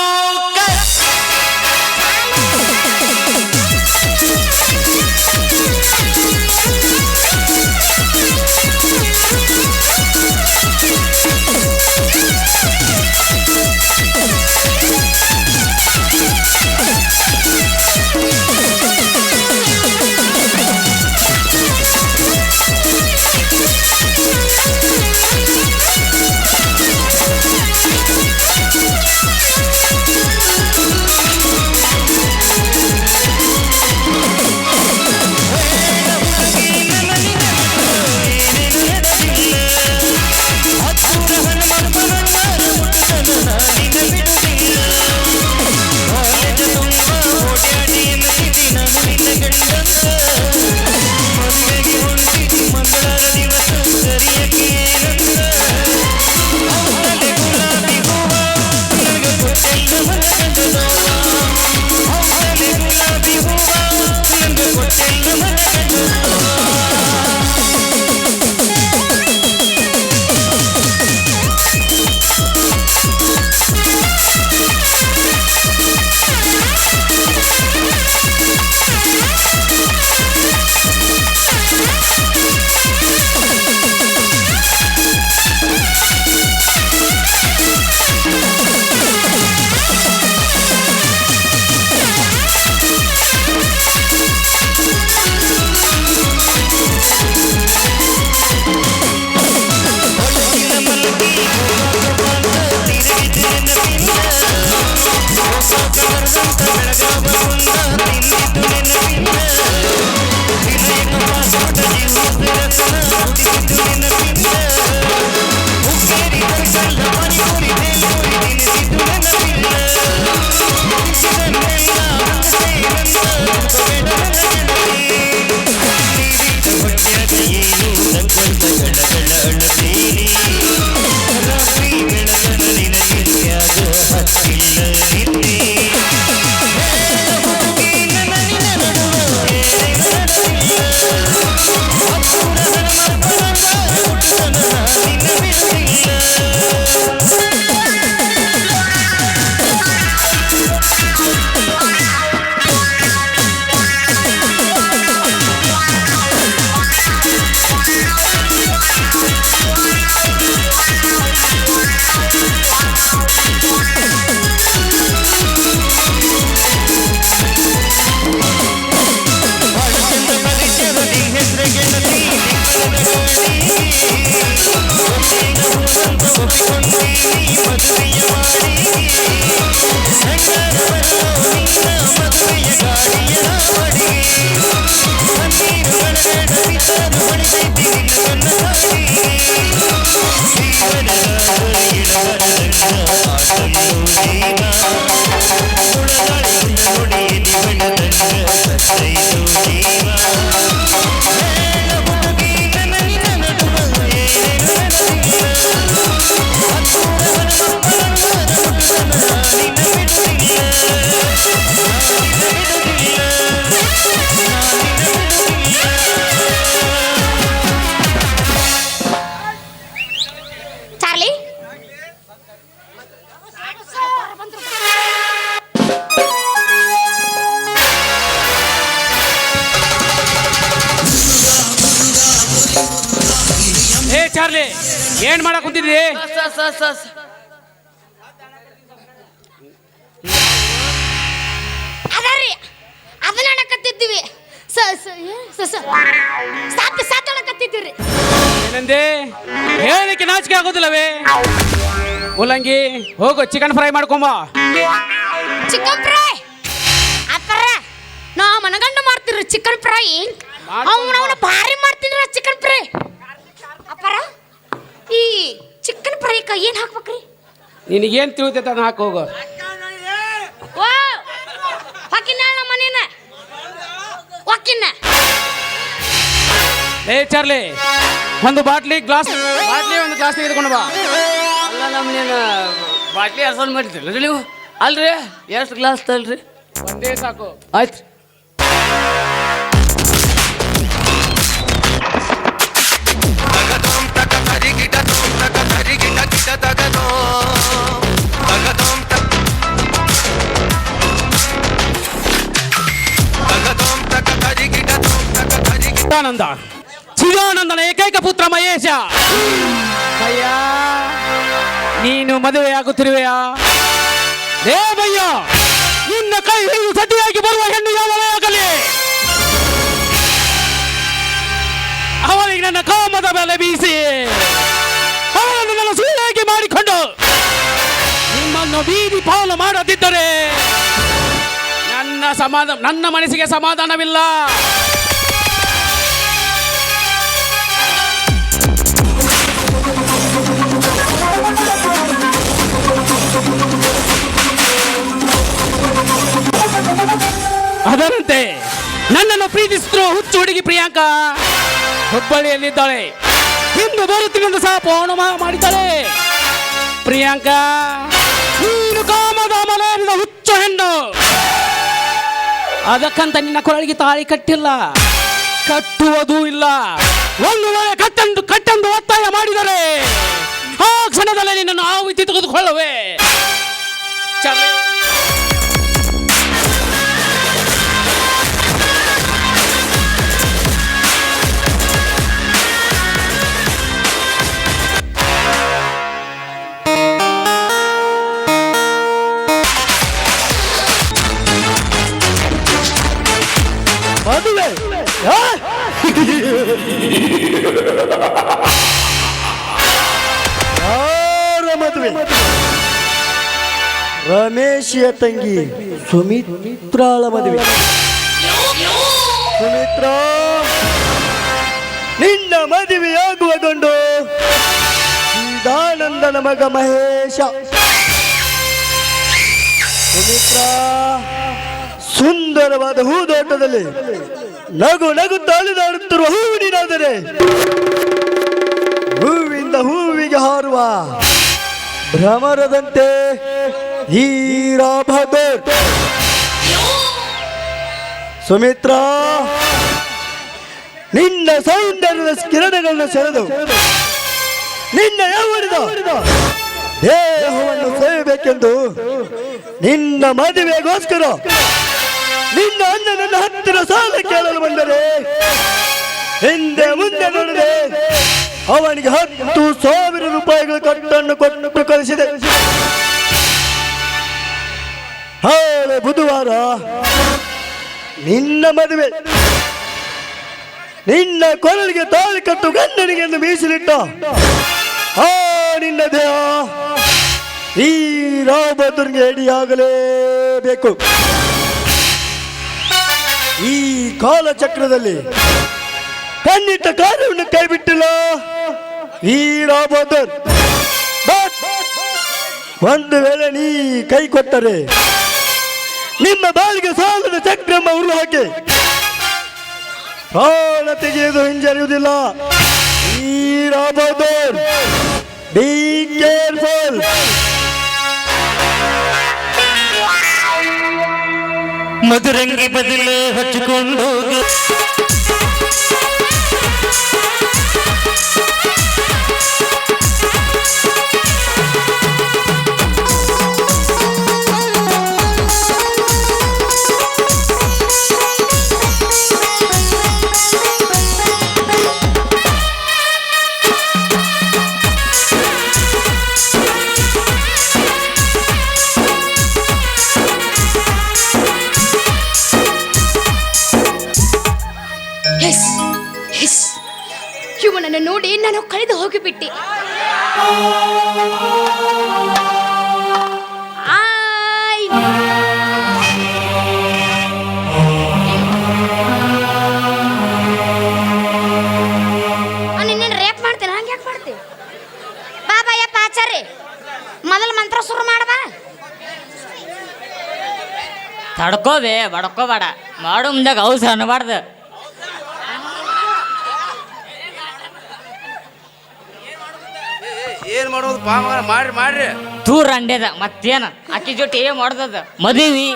ಚಾರ್ಲಿ ಏನ್ ಮಾಡಕ್ ಕುಂತಿದ್ರಿ? ಅದರಿ ಅದನ್ನ ಕತ್ತಿದ್ದೀವಿ ಸಾಕತ್ತಿದ್ದೀರಿ. ಏನಂದೆ? ಹೇಳಲಿಕ್ಕೆ ನಾಚಿಕೆ ಆಗೋದಿಲ್ಲವೇ? ಮುಲ್ಲಂಗಿ ಹೋಗು ಚಿಕನ್ ಫ್ರೈ ಮಾಡ್ಕೊಂಬ. ಚಿಕನ್ ಫ್ರೈ ಅಪ್ಪರ ನಾ ಮನಗಂಡ ಮಾಡ್ತೀರಿ ಚಿಕನ್ ಫ್ರೈ. ಅವನ ಭಾರಿ ಮಾಡ್ತೀನಿ ಚಿಕನ್ ಫ್ರೈ. ಅಪ್ಪರ ಈ ಚಿಕನ್ ಫ್ರೈಕ ಏನ್ ಹಾಕ್ಬೇಕ್ರಿ? ನಿನಗೇನ್ ತಿಳಿತೈತೆ ಅದನ್ನ ಹಾಕಿ ಹೋಗು. ಹಾಕಿನ ನಮ್ಮ ಮನೆ ಏ ಚಾರ್ಲಿ, ಒಂದು ಬಾಟ್ಲಿ ಒಂದು ಗ್ಲಾಸ್ ತೆಗೆದುಕೊಂಡು ಬಾ. ಅಲ್ಲ ನಮ್ಮನೇನು ಬಾಟ್ಲಿ ಅರ್ಸಲ್ ಮಾಡಿದ್ರಲ್ಲ ನೀವು? ಅಲ್ರಿ ಎಷ್ಟು ಗ್ಲಾಸ್ ತಲ್ರಿ? ಒಂದೇ ಸಾಕು. ಆಯ್ತು. ಚಿದಾನಂದನ ಏಕೈಕ ಪುತ್ರ ಮಹೇಶ. ಭಯ್ಯ, ನೀನು ಮದುವೆಯಾಗುತ್ತಿರುವೆಯಾ? ಏ ಭಯ್ಯ, ನಿನ್ನ ಕೈ ಹಿಡಿದು ಸತಿಯಾಗಿ ಬರುವ ಹೆಣ್ಣು ಯಾವಳೇ ಆಗಲಿ, ಅವನಿಗೆ ನನ್ನ ಕಾಮದ ಬೆಲೆ ಬೀಸಿ ಅವನನ್ನು ನನ್ನ ಸುಳ್ಳಾಗಿ ಮಾಡಿಕೊಂಡು ನಿಮ್ಮನ್ನು ಬೀದಿ ಪಾಲು ಮಾಡದಿದ್ದರೆ ನನ್ನ ಮನಸ್ಸಿಗೆ ಸಮಾಧಾನವಿಲ್ಲ. ಅದರಂತೆ ನನ್ನನ್ನು ಪ್ರೀತಿಸಿದ್ರು ಹುಚ್ಚು ಹುಡುಗಿ ಪ್ರಿಯಾಂಕಾ ಹುಬ್ಬಳ್ಳಿಯಲ್ಲಿದ್ದಾಳೆ. ಇಂದು ಬರುತ್ತಿನಿಂದ ಸಹ ಫೋನ್ ಮಾಡಿದ್ದಾಳೆ. ಪ್ರಿಯಾಂಕಾ, ನೀನು ಕಾಮದ ಮಲೆಯಿಂದ ಹುಚ್ಚು ಹೆಣ್ಣು, ಅದಕ್ಕಂತ ನಿನ್ನ ಕೊರಳಿಗೆ ತಾಳಿ ಕಟ್ಟಿಲ್ಲ, ಕಟ್ಟುವುದೂ ಇಲ್ಲ. ಒಂದು ವೇಳೆ ಕಟ್ಟೆಂದು ಒತ್ತಾಯ ಮಾಡಿದರೆ ಆ ಕ್ಷಣದಲ್ಲಿ ನಿನ್ನನ್ನು ಆಹುತಿ ತೆಗೆದುಕೊಳ್ಳುವೆ. ಮದುವೆ ಯಾರ ಮದುವೆ? ರಮೇಶಿಯ ತಂಗಿ ಸುಮಿತ್ರಾಳ ಮದುವೆ. ಸುಮಿತ್ರ, ನಿನ್ನ ಮದುವೆಯಾಗುವ ಗಂಡು ಚಿದಾನಂದನ ಮಗ ಮಹೇಶ. ಸುಮಿತ್ರ, ಸುಂದರವಾದ ಹೂದೋಟದಲ್ಲಿ ನಗು ನಗುತ್ತಾ ಅಲಿದಾಡುತ್ತಿರುವ ಹೂವಿನಾದರೆ ಹೂವಿಂದ ಹೂವಿಗೆ ಹಾರುವ ಭ್ರಮರದಂತೆ ಈ ರಾಬಹದ್ದೂರ್. ಸುಮಿತ್ರ, ನಿನ್ನ ಸೌಂದರ್ಯದ ಕಿರಣಗಳನ್ನು ಸೆಳೆದು ನಿನ್ನ ಯೌವನದ ದೇಹವನ್ನು ಸೇರಬೇಕೆಂದು ನಿನ್ನ ಮದುವೆಗೋಸ್ಕರ ನಿನ್ನ ಅಣ್ಣನನ್ನ ಹತ್ತಿರ ಸಾಲ ಕೇಳಲು ಬಂದರೆ ಹಿಂದೆ ಮುಂದೆ ನೋಡದೆ ಅವನಿಗೆ 10,000 ರೂಪಾಯಿಗಳ ಕಟ್ಟನ್ನು ಕೊಟ್ಟು ಕಳಿಸಿದೆ. ಹಾಳೆ ಬುಧವಾರ ನಿನ್ನ ಮದುವೆ. ನಿನ್ನ ಕೊರಳಿಗೆ ತಾಳಿ ಕಟ್ಟು ಗಂಡನಿಗೆ ಎಂದು ಮೀಸಲಿಟ್ಟ ಆ ನಿನ್ನ ದೇಹ ಈ ರಾಬಹದ್ದೂರ್ಗೆ ಎಡಿಯಾಗಲೇಬೇಕು. ಈ ಕಾಲಚಕ್ರದಲ್ಲಿ ಕಣ್ಣಿಟ್ಟ ಕಾರ್ಯವನ್ನು ಕೈಬಿಟ್ಟಿಲ್ಲ ಈ ರಾಬಹದ್ದೂರ್. ಒಂದು ವೇಳೆ ನೀ ಕೈ ಕೊಟ್ಟರೆ ನಿಮ್ಮ ಬಾಳಿಗೆ ಸಾಲದ ಚಕ್ರಮ್ಮ ಉರುಳು ಹಾಕಿ ಪ್ರಾಣ ತೆಗೆಯುವುದು ಹಿಂಜರಿಯುವುದಿಲ್ಲ. ಈ ರಾಬಹದ್ದೂರ್, ಬಿ ಕೇರ್ಫುಲ್. ಮಧುರಂಗಿ ಬದಲು ಹಚ್ಚಿಕೊಂಡು ಇವನನ್ನು ನೋಡಿ ನಾನು ಕಳೆದು ಹೋಗಿಬಿಟ್ಟೆ. ನಿನ್ನ ರೇಪ್ ಮಾಡ್ತೇನೆ, ಹಂಗೆ ಯಾಕೆ ಮಾಡ್ತೀವಿ? ಬಾಬಾ ಯಪ್ಪ ಆಚಾರ್ಯ, ಮೊದಲು ಮಂತ್ರ ಶುರು ಮಾಡಬಾ. ತಡ್ಕೋಬೇ, ಬಡ್ಕೋಬೇಡ, ಮಾಡು ಮುಂದಾಗ ಔಷಧ ಅನ್ನಬಾರ್ದು. ಏನ್ ಮಾಡೋದು ಪಾ ಮಗ ಮಾಡ್ರಿ ಮಾಡ್ರಿ ದೂರ ಅಂಡ್ಯದ ಮತ್ತೇನ ಅಕ್ಕಿ ಜೊತೆ ಏನ್ ಮಾಡ್ದದ ಮದುವೆ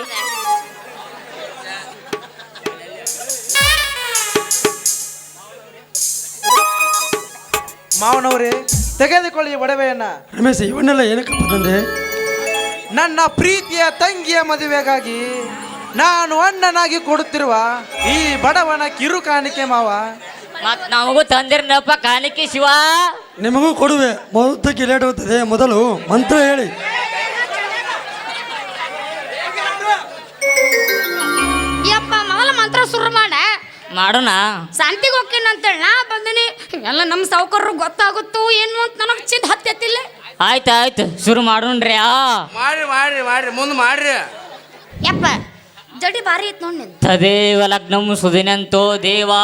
ಮಾವನವರೇ ತೆಗೆದುಕೊಳ್ಳಿ ಒಡವೆಯನ್ನ. ರಮೇಶ್ ಇವನ್ನೆಲ್ಲ ಏನಕ್ಕಪ್ಪ ತಂದೆ? ನನ್ನ ಪ್ರೀತಿಯ ತಂಗಿಯ ಮದುವೆಗಾಗಿ ನಾನು ಅಣ್ಣನಾಗಿ ಕೊಡುತ್ತಿರುವ ಈ ಬಡವನ ಕಿರು ಕಾಣಿಕೆ ಮಾವ. ಮತ್ ನಮಗೂ ತಂದಿರನಪ್ಪ ಕಾಣಿಕೆ ಶಿವ. ನಿಮಗೂ ಕೊಡುವೆ, ಮೊದಲಕ್ಕೆ ಲೇಟ್ ಆಗುತ್ತದೆ. ಮೊದಲು ಮಂತ್ರ ಹೇಳಿ. ಯಪ್ಪ ಮೊದಲ ಮಂತ್ರ ಶುರು ಮಾಡೋಣ. ಶಾಂತಿಗೆ ಹೋಗ್ತೀನಿ ಅಂತೇಳಿ ನಾ ಬಂದಿನಿ. ಎಲ್ಲ ನಮ್ಮ ಸಾವುಕಾರರು ಗೊತ್ತಾಗುತ್ತೋ ಏನು ಅಂತ ನನಗೆ ಚಿಂತೆ ಹತ್ತಿಲ್ಲ. ಆಯ್ತು ಶುರು ಮಾಡೋಣ್ರಿ. ಮಾಡ್ರಿ ಮಾಡ್ರಿ ಮಾಡ್ರಿ ಮುಂದೆ ಮಾಡ್ರಿ. ಯಪ್ಪ ಜಡಿ ಭಾರಿ ಐತ್ ನೋಡಿ. ತದೇವ ಲಗ್ನಂ ಸುದಿನಂತೋ ದೇವಾ.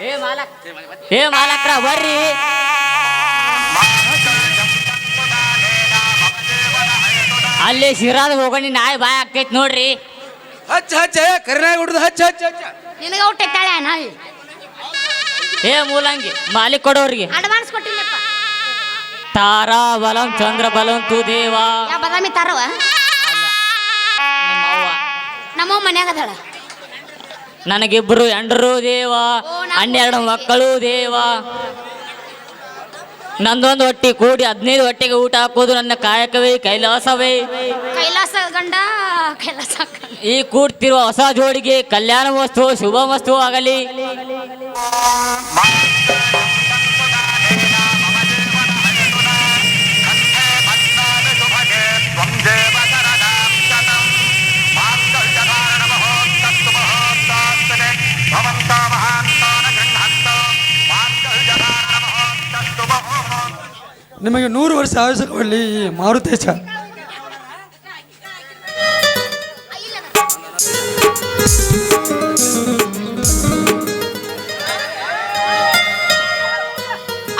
ಏ ಮಾಲಕ್ರ ಬರ್ರಿ. ಅಲ್ಲೇ ಶಿರಾದ ಹೋಗಣಿ ನಾಯಿ ಬಾಯ್ ಆಗ್ತೈತ್ ನೋಡ್ರಿ. ಹಚ್ಚ ಹಚ್ಚ ಕರಿನಾಯಿ ಹುಡ್ದು ಹಚ್ಚ ಹಚ್ಚ ಹಚ್ಚ. ನಿನಗೆ ಔಟ್ ಇತ್ತಾಳೆ ನಾಯಿ. ಏ ಮೂಲಂಗಿ ಮಾಲಿಕ್ ಕೊಡೋರಿಗೆ ಅಡ್ವಾನ್ಸ್ ಕೊಟ್ಟಿಲ್ಲಪ್ಪ. ತಾರಾ ಬಲಂ ಚಂದ್ರ ಬಲಂ ತು ದೇವಾ. ಯಾ ಬದಾಮಿ ತಾರವ ನಮ್ಮವ್ವ ಮನ್ಯಾಗ ಅದಾಳ. ನನಗಿಬ್ರು ಎಂಡರು ದೇವ, 12 ಮಕ್ಕಳು ದೇವ. ನಂದೊಂದು ಹೊಟ್ಟಿ ಕೂಡಿ 15 ಹೊಟ್ಟೆಗೆ ಊಟ ಹಾಕೋದು ನನ್ನ ಕಾಯಕವೇ ಕೈಲಾಸವೇ. ಕೈಲಾಸ ಗಂಡ ಕೈಲಾಸ. ಈ ಕೂಡ್ತಿರುವ ಹೊಸ ಜೋಡಿಗೆ ಕಲ್ಯಾಣ ವಸ್ತು ಶುಭ ವಸ್ತು ಆಗಲಿ. ನಿಮಗೆ 100 ವರ್ಷ ಆಯುಷ್ಯ ಕೊಡಲಿ ಮಾರುತೇಶ.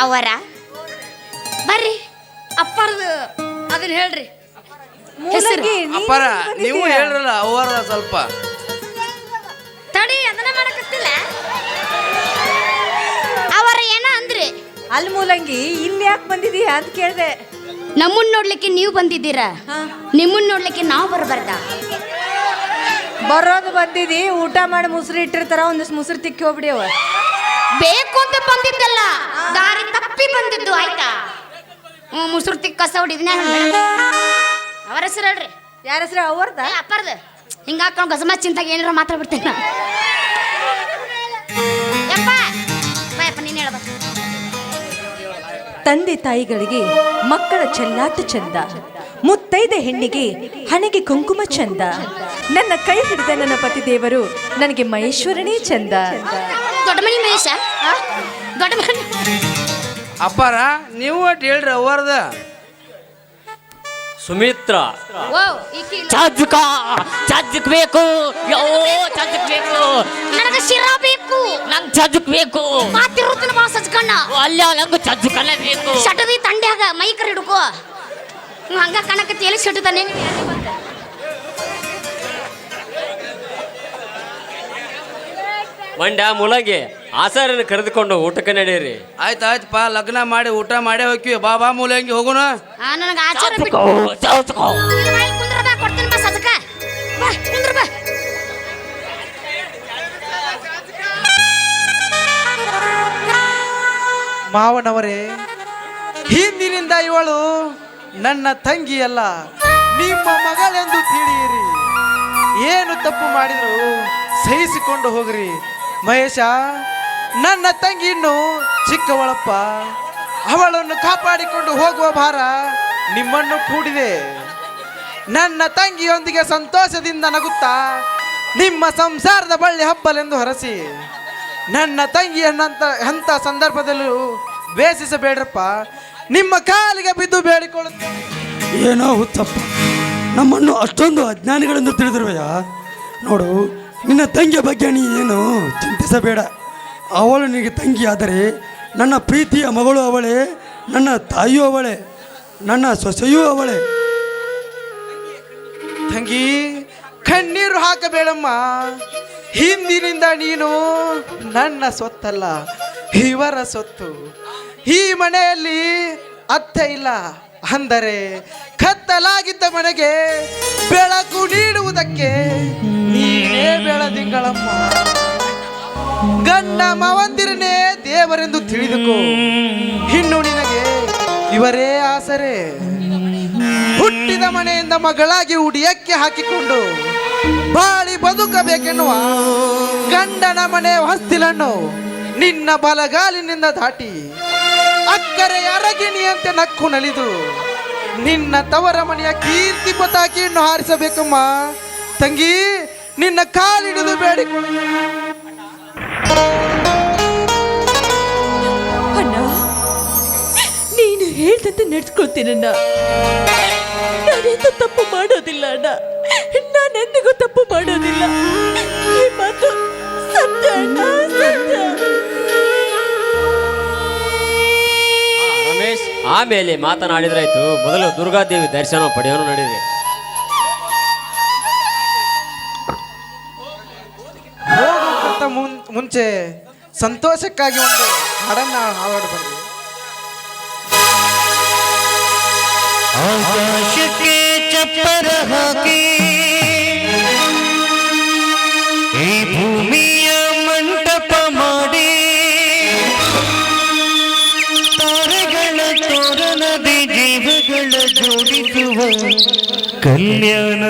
ಅವರ ಬರ್ರಿ ಅಪ್ಪರದು ಅದನ್ನ ಹೇಳ್ರಿ. ಅಪ್ಪಾರ ನೀವು ಹೇಳ್ರಲ್ಲ ಅವರ ಸ್ವಲ್ಪ ತಡಿ ಅದನ್ನ ಮಾಡಕತ್ತಿಲ್ಲ. ಅವರ ಏನ ಅಂದ್ರಿ? ಅಲ್ಲಿ ಮೂಲಂಗಿ ಇಲ್ಲಿ ಯಾಕೆ ಬಂದಿದೀಯ ಅಂತ ಕೇಳಿದೆ. ನಮ್ಮನ್ನ ನೋಡ್ಲಿಕ್ಕೆ ನೀವು ಬಂದಿದ್ದೀರಾ, ನಿಮ್ಮನ್ನ ನೋಡ್ಲಿಕ್ಕೆ ನಾವು ಬರಬಾರ್ದ? ಬರೋದು ಬಂದಿದಿ, ಊಟ ಮಾಡಿ ಮುಸುರಿ ಇಟ್ಟಿರ್ತಾರ, ಒಂದಿಷ್ಟು ಮುಸುರಿ ತಿಕ್ಕಿ ಹೋಗ್ಬಿಡಿ. ಅವ ಬೇಕು ಅಂತ ಬಂದಿದ್ದಲ್ಲ, ದಾರಿ ತಪ್ಪಿ ಬಂದಿದ್ದು ಆಯ್ತಾ? ಮುಸುರು ತಿಕ್ಕ ಕಸ ಹೊಡಿದಿನ. ಅವರ ಹೆಸರು ಹೇಳ್ರಿ. ಯಾರ ಹೆಸರು? ಅವ್ರದ ಅಪ್ಪರ್ದು. ಹಿಂಗ ಹಾಕೊಂಡು ಗಸಮ ಚಿಂತಾಗ ಏನಾರ ಮಾತಾಡ್ಬಿಡ್ತೇನೆ. ಯಪ್ಪ ಬಾಯಪ್ಪ ನೀನು ಹೇಳಬೇಕು. ತಂದೆ ತಾಯಿಗಳಿಗೆ ಮಕ್ಕಳ ಚೆಲ್ಲಾಟ ಚಂದ, ಮುತ್ತೈದೆ ಹೆಣ್ಣಿಗೆ ಹಣೆಗೆ ಕುಂಕುಮ ಚಂದ. ನನ್ನ ಕೈ ಹಿಡಿದ ನನ್ನ ಪತಿ ದೇವರು ನನಗೆ ಮಹೇಶ್ವರನೇ ಚಂದ. ದೊಡ್ಡ ಮನಿ ಮಹೇಶ, ದೊಡ್ಡ ಮನಿ. ಅಪ್ಪಾರ ನೀವು ಒಟ್ಟು ಹೇಳ್ರಿ ಅವರ್ದ. ಸುಮಿತ್ರ ಚಜ್ಜಕ್ ಬೇಕು. ಚಜ್ಜಕ್ ಬೇಕು. ನನಗೆ ಶಿರಾ ಬೇಕು. ನಂಗೆ ಚಜ್ಜಕ್ ಬೇಕು. ಮಾತಿರುತ್ತನ ಬಾ ಸಜ್ಕಣ್ಣ. ಅಲ್ಲ ನಂಗೆ ಚಜ್ಜಕಲ್ಲ ಬೇಕು. ಶಟದಿ ತಂಡ್ಯಾಗ ಮೈಕರ್ ಹಿಡ್ಕೋ. ಹಂಗ ಕಣಕ್ಕೆ ತೇಲಿ ಶಟತಾನೆ. ಮಂಡ್ಯ ಮೂಲಂಗಿ ಆಸಾರನ್ನು ಕರೆದುಕೊಂಡು ಊಟಕ್ಕೆ ನಡೆಯಿರಿ. ಆಯ್ತು ಆಯ್ತಪ್ಪ, ಲಗ್ನ ಮಾಡಿ ಊಟ ಮಾಡೇ ಹೋಗ್ತೀವಿ. ಬಾ ಬಾ ಮೂಲಂಗಿ ಹೋಗೋಣ. ನನಗೆ ಆಚಾರ ಬಿಟ್ಟು ಕುಂದ್ರ ಬಾ, ಕೊಡ್ತೀನಿ ಬಾ ಸಜ್ಕ. ಬಾ ಕುಂದ್ರ ಬಾ. ಮಾವನವರೇ, ಹಿಂದಿನಿಂದ ಇವಳು ನನ್ನ ತಂಗಿಯಲ್ಲ, ನಿಮ್ಮ ಮಗಳೆಂದು ತಿಳಿಯಿರಿ. ಏನು ತಪ್ಪು ಮಾಡಿದ್ರು ಸಹಿಸಿಕೊಂಡು ಹೋಗ್ರಿ. ಮಹೇಶ, ನನ್ನ ತಂಗಿ ಇನ್ನು ಚಿಕ್ಕವಳಪ್ಪ. ಅವಳನ್ನು ಕಾಪಾಡಿಕೊಂಡು ಹೋಗುವ ಭಾರ ನಿಮ್ಮನ್ನು ಕೂಡಿದೆ. ನನ್ನ ತಂಗಿಯೊಂದಿಗೆ ಸಂತೋಷದಿಂದ ನಗುತ್ತಾ ನಿಮ್ಮ ಸಂಸಾರದ ಬಳ್ಳಿ ಹಬ್ಬಲೆಂದು ಹರಸಿ. ನನ್ನ ತಂಗಿಯನ್ನಂತ ಎಂಥ ಸಂದರ್ಭದಲ್ಲೂ ಬೇಸಿಸಬೇಡ್ರಪ್ಪ. ನಿಮ್ಮ ಕಾಲಿಗೆ ಬಿದ್ದು ಬೇಡಿಕೊಳ್ಳುತ್ತೇನೆ. ಏನೋ ಹುಚ್ಚಪ್ಪ, ನಮ್ಮನ್ನು ಅಷ್ಟೊಂದು ಅಜ್ಞಾನಿಗಳೆಂದು ತಿಳಿದಿರುವೆಯಾ? ನೋಡು, ನಿನ್ನ ತಂಗಿಯ ಬಗ್ಗೆ ನೀನು ಚಿಂತಿಸಬೇಡ. ಅವಳು ನಿನಗೆ ತಂಗಿ ಆದರೆ ನನ್ನ ಪ್ರೀತಿಯ ಮಗಳು ಅವಳೇ, ನನ್ನ ತಾಯಿಯೂ ಅವಳೇ, ನನ್ನ ಸೊಸೆಯೂ ಅವಳೇ. ತಂಗಿ, ಕಣ್ಣೀರು ಹಾಕಬೇಡಮ್ಮ. ಹಿಂದಿನಿಂದ ನೀನು ನನ್ನ ಸೊತ್ತಲ್ಲ, ಇವರ ಸೊತ್ತು. ಈ ಮನೆಯಲ್ಲಿ ಅತ್ತೆ ಇಲ್ಲ ಅಂದರೆ ಕತ್ತಲಾಗಿದ್ದ ಮನೆಗೆ ಬೆಳಕು ನೀಡುವುದಕ್ಕೆ ನೀನೇ ಬೆಳದಿಂಗಳಮ್ಮ. ಗಂಡ ಮಾವಂದಿರನೇ ದೇವರೆಂದು ತಿಳಿದುಕೋ. ಇನ್ನು ನಿನಗೆ ಇವರೇ ಆಸರೆ. ಹುಟ್ಟಿದ ಮನೆಯಿಂದ ಮಗಳಾಗಿ ಉಡಿಯಕ್ಕೆ ಹಾಕಿಕೊಂಡು ಬಾಳಿ ಬದುಕಬೇಕೆನ್ನುವ ಗಂಡನ ಮನೆ ಹೊಸ್ತಿಲನ್ನು ನಿನ್ನ ಬಲಗಾಲಿನಿಂದ ದಾಟಿ ಅಕ್ಕರೆ ಅರಗಿಣಿಯಂತೆ ನಕ್ಕು ನಲಿದು ನಿನ್ನ ತವರ ಮನೆಯ ಕೀರ್ತಿ ಪತಾಕಿಯನ್ನು ಹಾರಿಸಬೇಕಮ್ಮ. ತಂಗಿ, ನಿನ್ನ ಕಾಲಿಡಿದು ಬೇಡಿಕೊಳ್ಳ. ಅಣ್ಣ, ನೀನು ಹೇಳ್ದಂತೆ ನಡ್ಸ್ಕೊಳ್ತೀನಣ್ಣ. ನಾನೆಂದು ತಪ್ಪು ಮಾಡೋದಿಲ್ಲ ಅಣ್ಣ, ನಾನೆಂದಿಗೂ ತಪ್ಪು ಮಾಡೋದಿಲ್ಲ. ಈ ಮಾತು ಸತ್ಯ ಅಣ್ಣ, ಸತ್ಯ. ರಮೇಶ್, ಆಮೇಲೆ ಮಾತನಾಡಿದ್ರಾಯ್ತು. ಮೊದಲು ದುರ್ಗಾದೇವಿ ದರ್ಶನ ಪಡೆಯೋನು ನಡೀರಿ. ಹೋಗೋಕ್ಕಿಂತ ಮುಂಚೆ ಸಂತೋಷಕ್ಕಾಗಿ ಒಂದು ಹಾಡನ್ನ ಹಾಡು ಬರ್ರಿ. ಆಕಾಶಕ್ಕೆ ಚಪ್ಪರ ಹಾಕಿ ಈ ಭೂಮಿಯ ಮಂಟಪ ಮಾಡಿ ತಾರೆಗಳ ತೋರಣದಿ ಜೀವಗಳ ಜೋಡಿಸುವ ಕಲ್ಯಾಣ.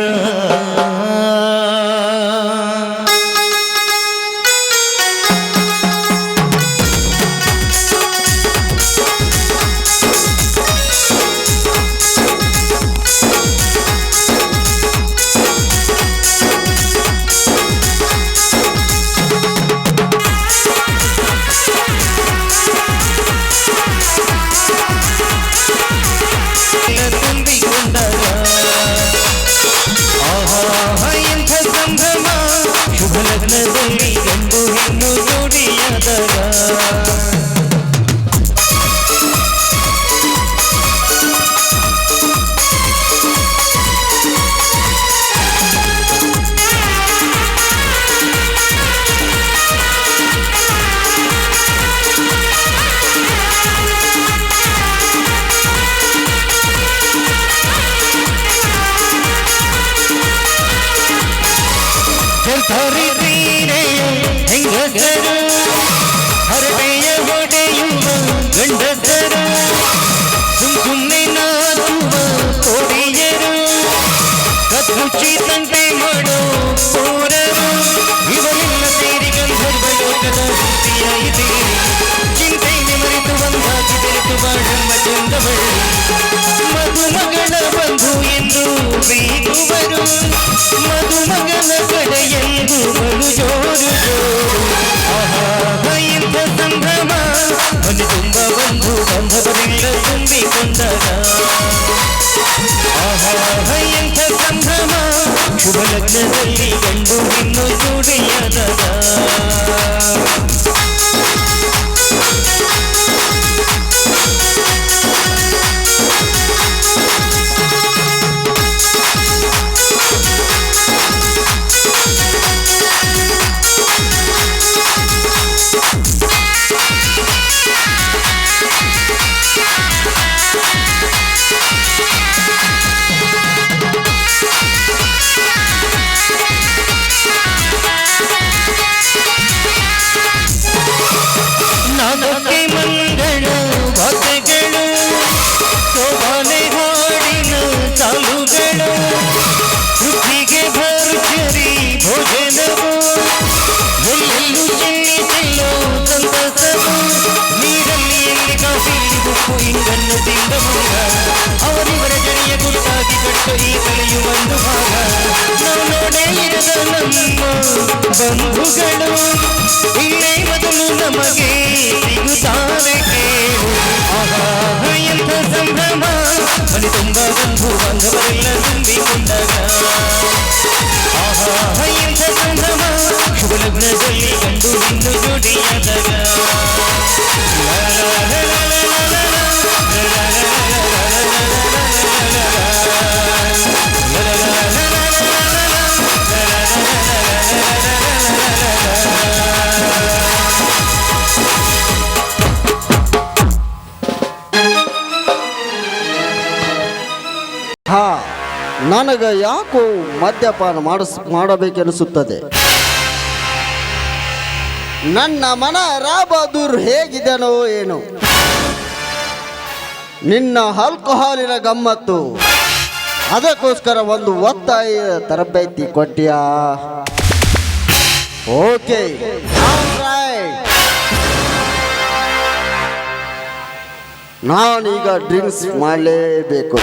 ಹೆಂಗಸರು ಹರಟೆಯ ಹೊಡೆಯುವ ಗಂಡಸರು, ಸುಮ್ಮನೆ ನಾಚುವ ಕೋರಿಯರು, ಕಚ್ಚುಚ್ಚಿ ತಂಟೆ ಮಾಡೋ ಪೋರರು, ಇವರೆಲ್ಲ ಸೇರಿ ಗಂಧರ್ವ ಲೋಕದ ಸುದ್ದಿಯ ಇದೆ. ಚಿಂತೆಗೆ ಮರೆತು ಒಂದಾಗಿ ಬೆರೆತು ಬಾಳಮ್ಮ ಚಂದವಳು, ಮದುಮಗಳ ಬಂಧು ಎಂದು ಬೀಗುವರು, ಮದುಮಗನ ಕಡೆಯೆಂದು ಬಲು ಜೋರು ಜೋರು. ಆಹಾ, ಇಂಥ ಸಂಭ್ರಮ ಮನೆ ತುಂಬ ಬಂಧು ಬಾಂಧವರೆಲ್ಲ ತುಂಬಿಕೊಂಡಾಗ. ಆಹಾ, ಇಂಥ ಸಂಭ್ರಮ ಶುಭ ಲಗ್ನದಲ್ಲಿ ಗಂಡು ಹೆಣ್ಣು ಜೋಡಿಯಾದಾಗ. ನಾದಕ್ಕೆ ಮಂಗಳ ವಾದ್ಯಗಳು, ಶೋಭಾನೆ ಹಾಡಿನ ಸಾಲುಗಳು, ವೃದ್ಧಿಗೆ ಭರ್ಜರಿ ಭೋಜನವು, ಎಲ್ಲೆಲ್ಲೂ ಚೆಲ್ಲಿ ಚೆಲ್ಲೋ ಸಂತಸವು, ನೀರಲ್ಲಿ ಎಲ್ಲಿ ಕಾಫಿ ಉಪ್ಪು ಇಂಗನ್ನು ತಿಂದವಾಗ ಅವರಿವರ ಜಡಿಯ ಗುಟ್ಟಾಗಿ ಕಟ್ಟು ಈ ಕಳೆಯುವಂದು ಭಾಗ. ನಾವು ನೋಡೇ ಇರದ ನಮ್ಮ ಬಂಧುಗಳು ಇಲ್ಲೇ ಮೊದಲು ನಮಗೆ ಸಿಗುತ್ತಾರೆ ಕೇಳು. ಆಹಾ, ಎಂಥ ಸಂಭ್ರಮ ಮನೆ ತುಂಬ ಬಂಧು ಬಾಂಧವರೆಲ್ಲ ತುಂಬಿಕೊಂಡಾಗ. ಆಹಾ, ಎಂಥ ಸಂಭ್ರಮ ಶುಭ ಲಗ್ನದಲ್ಲಿ ಗಂಡು ಹೆಣ್ಣು ಜೋಡಿಯಾದಾಗ. ನನಗೆ ಯಾಕೋ ಮದ್ಯಪಾನ ಮಾಡಬೇಕೆನಿಸುತ್ತದೆ. ನನ್ನ ಮನ ರಾಬಾದೂರ್ ಹೇಗಿದನೋ ಏನು. ನಿನ್ನ ಆಲ್ಕೋಹಾಲಿನ ಗಮ್ಮತ್ತು, ಅದಕ್ಕೋಸ್ಕರ ಒಂದು ಒತ್ತಾಯ ತರಬೇತಿ ಕೊಟ್ಟಿಯಾ? ಓಕೆ, ನಾನೀಗ ಡ್ರಿಂಕ್ಸ್ ಮಾಡಲೇಬೇಕು.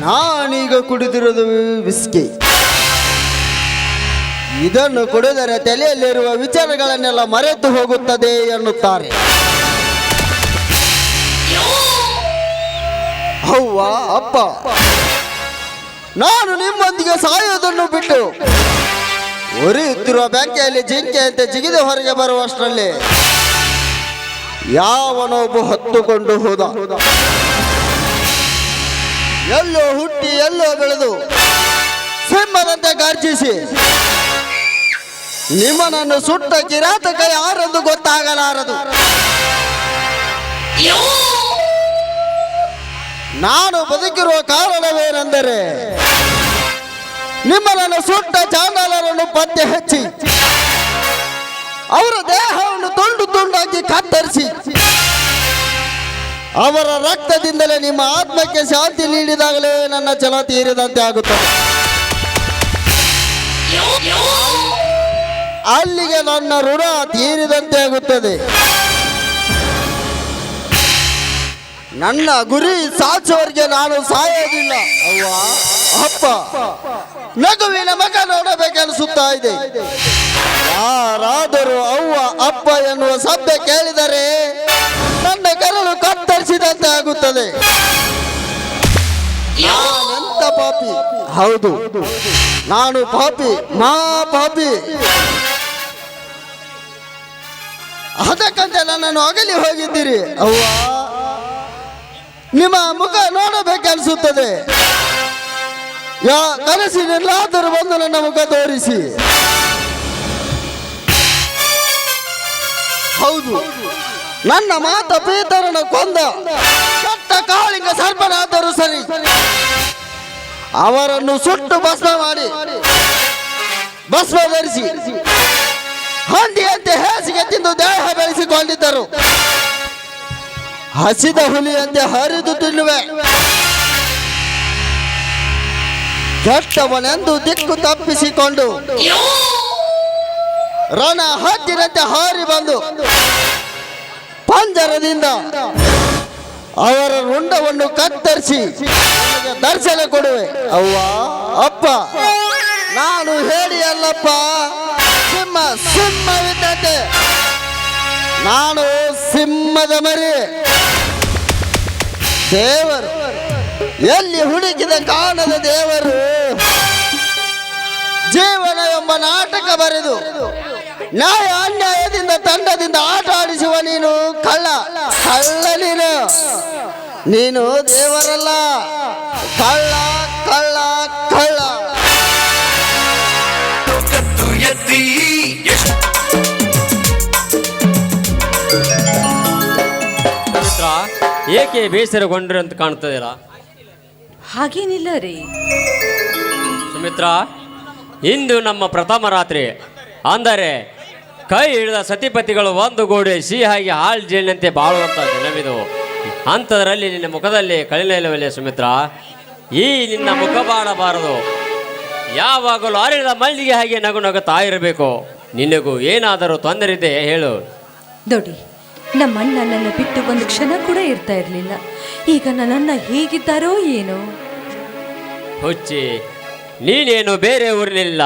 ನಾನೀಗ ಕುಡಿದಿರೋದು ವಿಸ್ಕಿ. ಇದನ್ನು ಕುಡಿದರೆ ತಲೆಯಲ್ಲಿರುವ ವಿಚಾರಗಳನ್ನೆಲ್ಲ ಮರೆತು ಹೋಗುತ್ತದೆ ಎನ್ನುತ್ತಾರೆ. ಅವ್ವ ಅಪ್ಪ, ನಾನು ನಿಮ್ಮೊಂದಿಗೆ ಸಾಯೋದನ್ನು ಬಿಟ್ಟು ಉರಿಯುತ್ತಿರುವ ಬೆಂಕಿಯಲ್ಲಿ ಜಿಂಕೆಯಂತೆ ಜಿಗಿದು ಹೊರಗೆ ಬರುವಷ್ಟರಲ್ಲಿ ಯಾವನೊಬ್ಬ ಹೊತ್ತುಕೊಂಡು ಹೋದ. ಎಲ್ಲೋ ಹುಟ್ಟಿ ಎಲ್ಲೋ ಬೆಳೆದು ಸಿಂಹದಂತೆ ಗರ್ಜಿಸಿ ನಿಮ್ಮನನ್ನು ಸುಟ್ಟ ಕಿರಾತಕ ಯಾರೆಂದು ಗೊತ್ತಾಗಲಾರದು. ನಾನು ಬದುಕಿರುವ ಕಾರಣವೇನೆಂದರೆ ನಿಮ್ಮನನ್ನು ಸುಟ್ಟ ಚಾಂಡಾಲರನ್ನು ಪತ್ತೆ ಹಚ್ಚಿ ಅವರ ದೇಹವನ್ನು ತುಂಡು ತುಂಡಾಗಿ ಕತ್ತರಿಸಿ ಅವರ ರಕ್ತದಿಂದಲೇ ನಿಮ್ಮ ಆತ್ಮಕ್ಕೆ ಶಾಂತಿ ನೀಡಿದಾಗಲೇ ನನ್ನ ಛಲ ತೀರಿದಂತೆ ಆಗುತ್ತದೆ. ಅಲ್ಲಿಗೆ ನನ್ನ ಋಣ ತೀರಿದಂತೆ ಆಗುತ್ತದೆ. ನನ್ನ ಗುರಿ ಸಾಚುವರಿಗೆ ನಾನು ಸಾಯೋದಿಲ್ಲ. ಅವ್ವ ಅಪ್ಪ, ನಗುವಿನ ಮಗ ನೋಡಬೇಕನ್ನಿಸುತ್ತಾ ಇದೆ. ಯಾರಾದರೂ ಅವ್ವ ಅಪ್ಪ ಎನ್ನುವ ಶಬ್ದ ಕೇಳಿದರೆ ನನ್ನ ಕರಳು ಕತ್ತರಿಸಿದಂತೆ ಆಗುತ್ತದೆ. ನಾನೆಂತ ಪಾಪಿ? ಹೌದು, ನಾನು ಪಾಪಿ, ಮಾ ಪಾಪಿ. ಅದಕ್ಕಂತೆ ನನ್ನನ್ನು ಅಗಲಿ ಹೋಗಿದ್ದೀರಿ. ಅವ್ವ, ನಿಮ್ಮ ಮುಖ ನೋಡಬೇಕನ್ನಿಸುತ್ತದೆ. ಕನಸಿನೆಲ್ಲಾದರೂ ಬಂದು ನನ್ನ ಮುಖ ತೋರಿಸಿ. ಹೌದು, ನನ್ನ ಮಾತ ಪೀತರನ್ನು ಕೊಂದ ಕೆಟ್ಟ ಕಾಳಿಂಗ ಸರ್ಪನಾದರೂ ಸರಿ, ಅವರನ್ನು ಸುಟ್ಟು ಭಸ್ಮ ಮಾಡಿ ಭಸ್ಮ ಧರಿಸಿ ಹಂದಿಯಂತೆ ಹೇಸಿಗೆ ತಿಂದು ದೇಹ ಬೆಳೆಸಿಕೊಂಡಿದ್ದರು. ಹಸಿದ ಹುಲಿಯಂತೆ ಹರಿದು ತಿನ್ನುವೆ. ಕೆಟ್ಟವನೆಂದು ದಿಕ್ಕು ತಪ್ಪಿಸಿಕೊಂಡು ರಣ ಹದ್ದಿನಂತೆ ಹಾರಿ ಬಂದು ಪಂಜರದಿಂದ ಅವರ ರುಂಡವನ್ನು ಕತ್ತರಿಸಿ ದರ್ಶನ ಕೊಡುವೆ. ಅವ್ವ ಅಪ್ಪ, ನಾನು ಹೇಳಿ ಅಲ್ಲಪ್ಪ, ಸಿಂಹ ಸಿಂಹವಿದ್ದಂತೆ ನಾನು ಸಿಂಹದ ಮರಿ. ದೇವರು ಎಲ್ಲಿ ಹುಡುಕಿದ ಕಾಣದ ದೇವರು ಜೀವನ ಎಂಬ ನಾಟಕ ಬರೆದು ನ್ಯಾಯ ಅನ್ಯಾಯದಿಂದ ತಂಡದಿಂದ ಆಟ ಆಡಿಸುವ ನೀನು ಕಳ್ಳ. ಕಳ್ಳ ನೀನು ದೇವರಲ್ಲ, ಕಳ್ಳ ಕಳ್ಳ ಕಳ್ಳ. ಏಕೆ ಬೇಸರಗೊಂಡ್ರು ಅಂತ ಕಾಣ್ತದಿಲ್ಲ? ಹಾಗೇನಿಲ್ಲ ರೀ ಸುಮಿತ್ರ, ಇಂದು ನಮ್ಮ ಪ್ರಥಮ ರಾತ್ರಿ. ಅಂದರೆ ಕೈ ಹಿಡಿದ ಸತಿಪತಿಗಳು ಒಂದು ಗೋಡೆ ಸಿಹಿಯಾಗಿ ಹಾಳು ಜೇಳಿನಂತೆ ಬಾಳುವಂಥ ದಿನವಿದು. ಅಂಥದ್ರಲ್ಲಿ ನಿನ್ನ ಮುಖದಲ್ಲಿ ಕಳಿಲಿಲ್ಲವಲ್ಲೇ ಸುಮಿತ್ರ? ಈ ನಿನ್ನ ಮುಖ ಬಾಡಬಾರದು. ಯಾವಾಗಲೂ ಅರಿದ ಮಲ್ಲಿಗೆ ಹಾಗೆ ನಗು ನಗುತ್ತಾ ಇರಬೇಕು. ನಿನಗೂ ಏನಾದರೂ ತೊಂದರೆ ಇದೆ ಹೇಳು. ನೋಡಿ, ನಮ್ಮ ಅಣ್ಣ ನನ್ನ ಬಿಟ್ಟು ಒಂದು ಕ್ಷಣ ಕೂಡ ಇರ್ತಾ ಇರಲಿಲ್ಲ. ಈಗ ನನ್ನನ್ನ ಹೇಗಿದ್ದಾರೋ ಏನೋ. ಹುಚ್ಚಿ, ನೀನೇನು ಬೇರೆ ಊರಿನಿಲ್ಲ.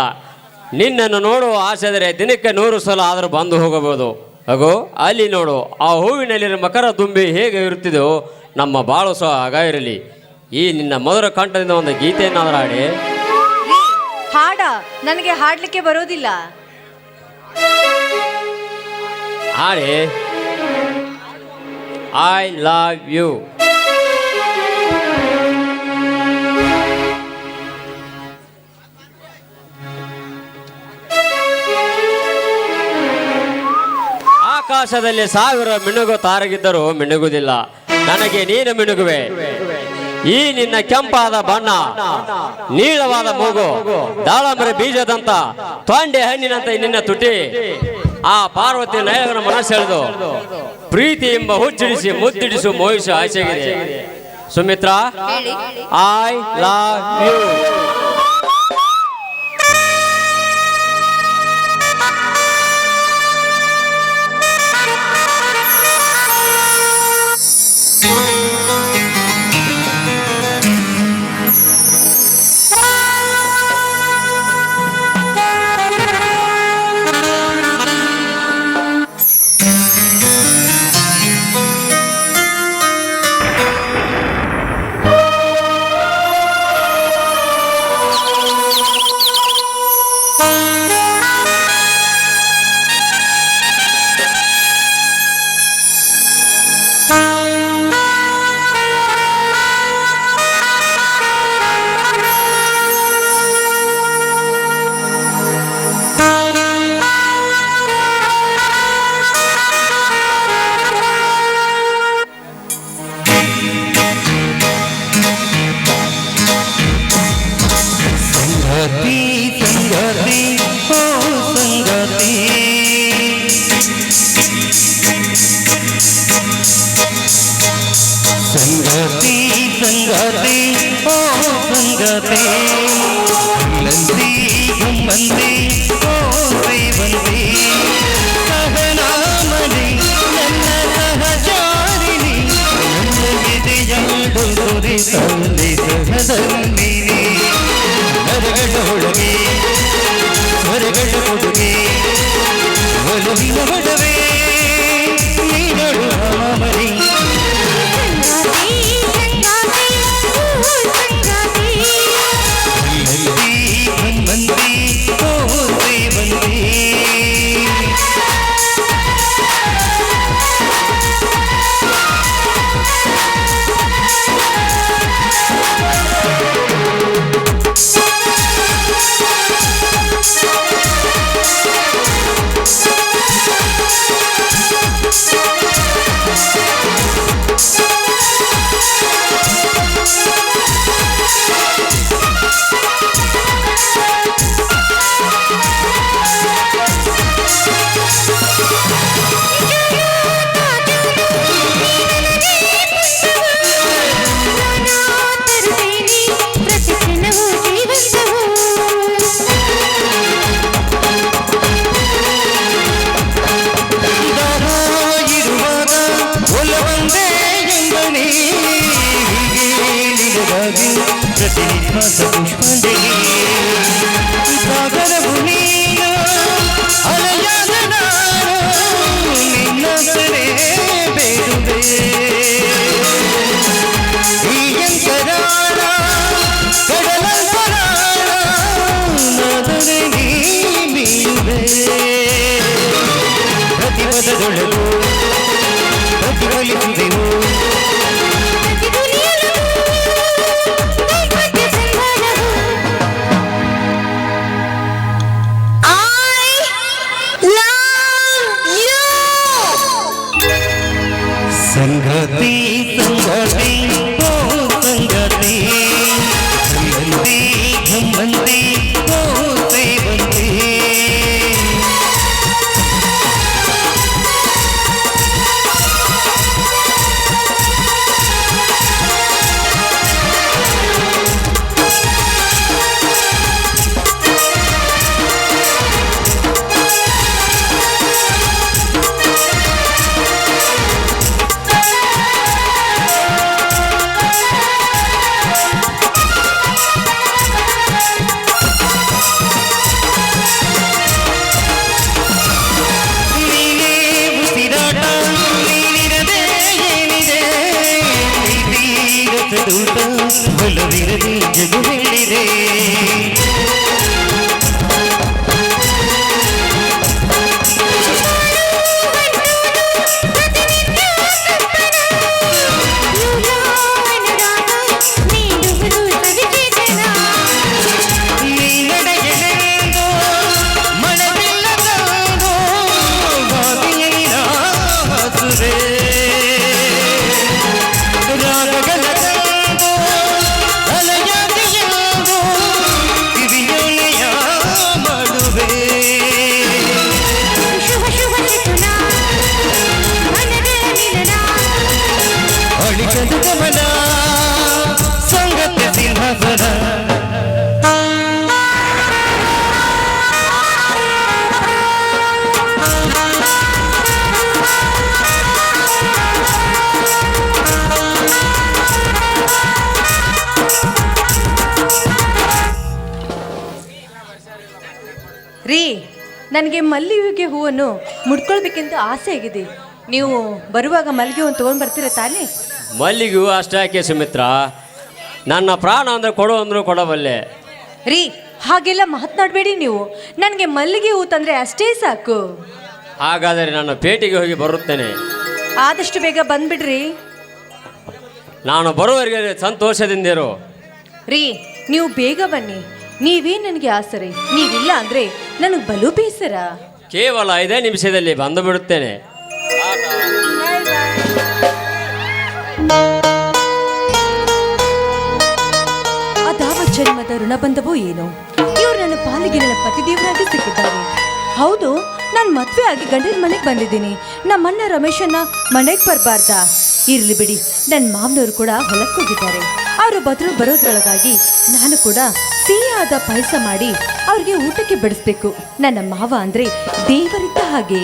ನಿನ್ನನ್ನು ನೋಡುವ ಆಸೆದರೆ ದಿನಕ್ಕೆ 100 ಸಲ ಆದರೂ ಬಂದು ಹೋಗಬಹುದು. ಹಾಗೋ ಅಲ್ಲಿ ನೋಡು, ಆ ಹೂವಿನಲ್ಲಿರುವ ಮಕರ ದುಂಬಿ ಹೇಗೆ ಇರುತ್ತಿದೆಯೋ ನಮ್ಮ ಬಾಳು ಸಹ ಆಗ ಇರಲಿ. ಈ ನಿನ್ನ ಮಧುರ ಕಂಠದಿಂದ ಒಂದು ಗೀತೆಯನ್ನಾದರೂ ಹಾಡಿ. ಹಾಡ ನನಗೆ ಹಾಡ್ಲಿಕ್ಕೆ ಬರೋದಿಲ್ಲ. ಹಾಡಿ. I love you. ಆಕಾಶದಲ್ಲಿ 1000 ಮಿನುಗು ತಾರಗಿದ್ದರೂ ಮಿನುಗುವುದಿಲ್ಲ, ನನಗೆ ನೀನು ಮಿನುಗುವೆ. ಈ ನಿನ್ನ ಕೆಂಪಾದ ಬಣ್ಣ, ನೀಳವಾದ ಮೂಗು, ದಾಳಂಬರಿ ಬೀಜದಂತ ತೊಂಡೆ ಹಣ್ಣಿನಂತ ನಿನ್ನ ತುಟಿ, ಆ ಪಾರ್ವತಿ ನಯನ ಮನಸ್ಸೆಳೆದು ಪ್ರೀತಿ ಎಂಬ ಹುಚ್ಚಿಡಿಸಿ ಮುದ್ದಿಡಿಸು ಮೋಹಿಸು ಆಸೆಗಿದೆ. Sumitra, I love you. ಸಂಗತಿ ಸಂಗತಿ ಓ ಸಂಗತಿ ಸಂಗತಿ ಗಮ್ಮಂತಿ ಓ ಸೇವಂತಿ ನನಗೆ ಮಲ್ಲಿಗೆ ಹೂವನ್ನು ಮುಡ್ಕೊಳ್ಬೇಕೆಂದು ಆಸೆ ಆಗಿದೆ. ನೀವು ಬರುವಾಗ ಮಲ್ಲಿಗೆ ಹೂವನ್ನು ತೊಗೊಂಡು ಬರ್ತೀರಾ ತಾನೇ? ಮಲ್ಲಿಗೂ ಅಷ್ಟಾಕೆ ಸುಮಿತ್ರ, ನನ್ನ ಪ್ರಾಣ ಅಂದ್ರೆ ಕೊಡು ಅಂದ್ರು ಕೊಡಬಲ್ಲೆ. ರೀ, ಹಾಗೆಲ್ಲ ಮಾತನಾಡಬೇಡಿ ನೀವು. ನನಗೆ ಮಲ್ಲಿಗೆ ಹೂ ತಂದರೆ ಅಷ್ಟೇ ಸಾಕು. ಹಾಗಾದರೆ ನಾನು ಪೇಟೆಗೆ ಹೋಗಿ ಬರುತ್ತೇನೆ. ಆದಷ್ಟು ಬೇಗ ಬಂದ್ಬಿಡ್ರಿ. ನಾನು ಬರುವವರೆಗೆ ಸಂತೋಷದಿಂದಿರು. ರೀ, ನೀವು ಬೇಗ ಬನ್ನಿ. ನೀವೇ ನನಗೆ ಆಸರೆ, ನೀವಿಲ್ಲ ಅಂದರೆ ನನಗೆ ಬಲು ಬೇಸರ. ಕೇವಲ 5 ನಿಮಿಷದಲ್ಲಿ ಬಂದು ಬಿಡುತ್ತೇನೆ. ಅದಾವ ಜನ್ಮದ ಋಣಬಂಧವೋ ಏನೋ, ಇವರು ನನ್ನ ಪಾಲಿಗೆ ನನ್ನ ಪತಿದೇವರಾಗಿ ಸಿಕ್ಕಿದ್ದಾರೆ. ಹೌದು, ನಾನು ಮದುವೆ ಆಗಿ ಗಂಡನ ಮನೆಗೆ ಬಂದಿದ್ದೀನಿ. ನಮ್ಮಣ್ಣ ರಮೇಶನ್ನ ಮನೆಗೆ ಬರಬಾರ್ದ? ಇರಲಿ ಬಿಡಿ, ನನ್ನ ಮಾವನವರು ಕೂಡ ಹೊಲಕ್ಕೆ ಹೋಗಿದ್ದಾರೆ. ಅವರು ಬರೋದ್ರೊಳಗಾಗಿ ನಾನು ಕೂಡ ಸಿಹಿಯಾದ ಪಾಯಸ ಮಾಡಿ ಅವ್ರಿಗೆ ಊಟಕ್ಕೆ ಬಡಿಸ್ಬೇಕು. ನನ್ನ ಮಾವ ಅಂದರೆ ದೇವರಿದ್ದ ಹಾಗೆ.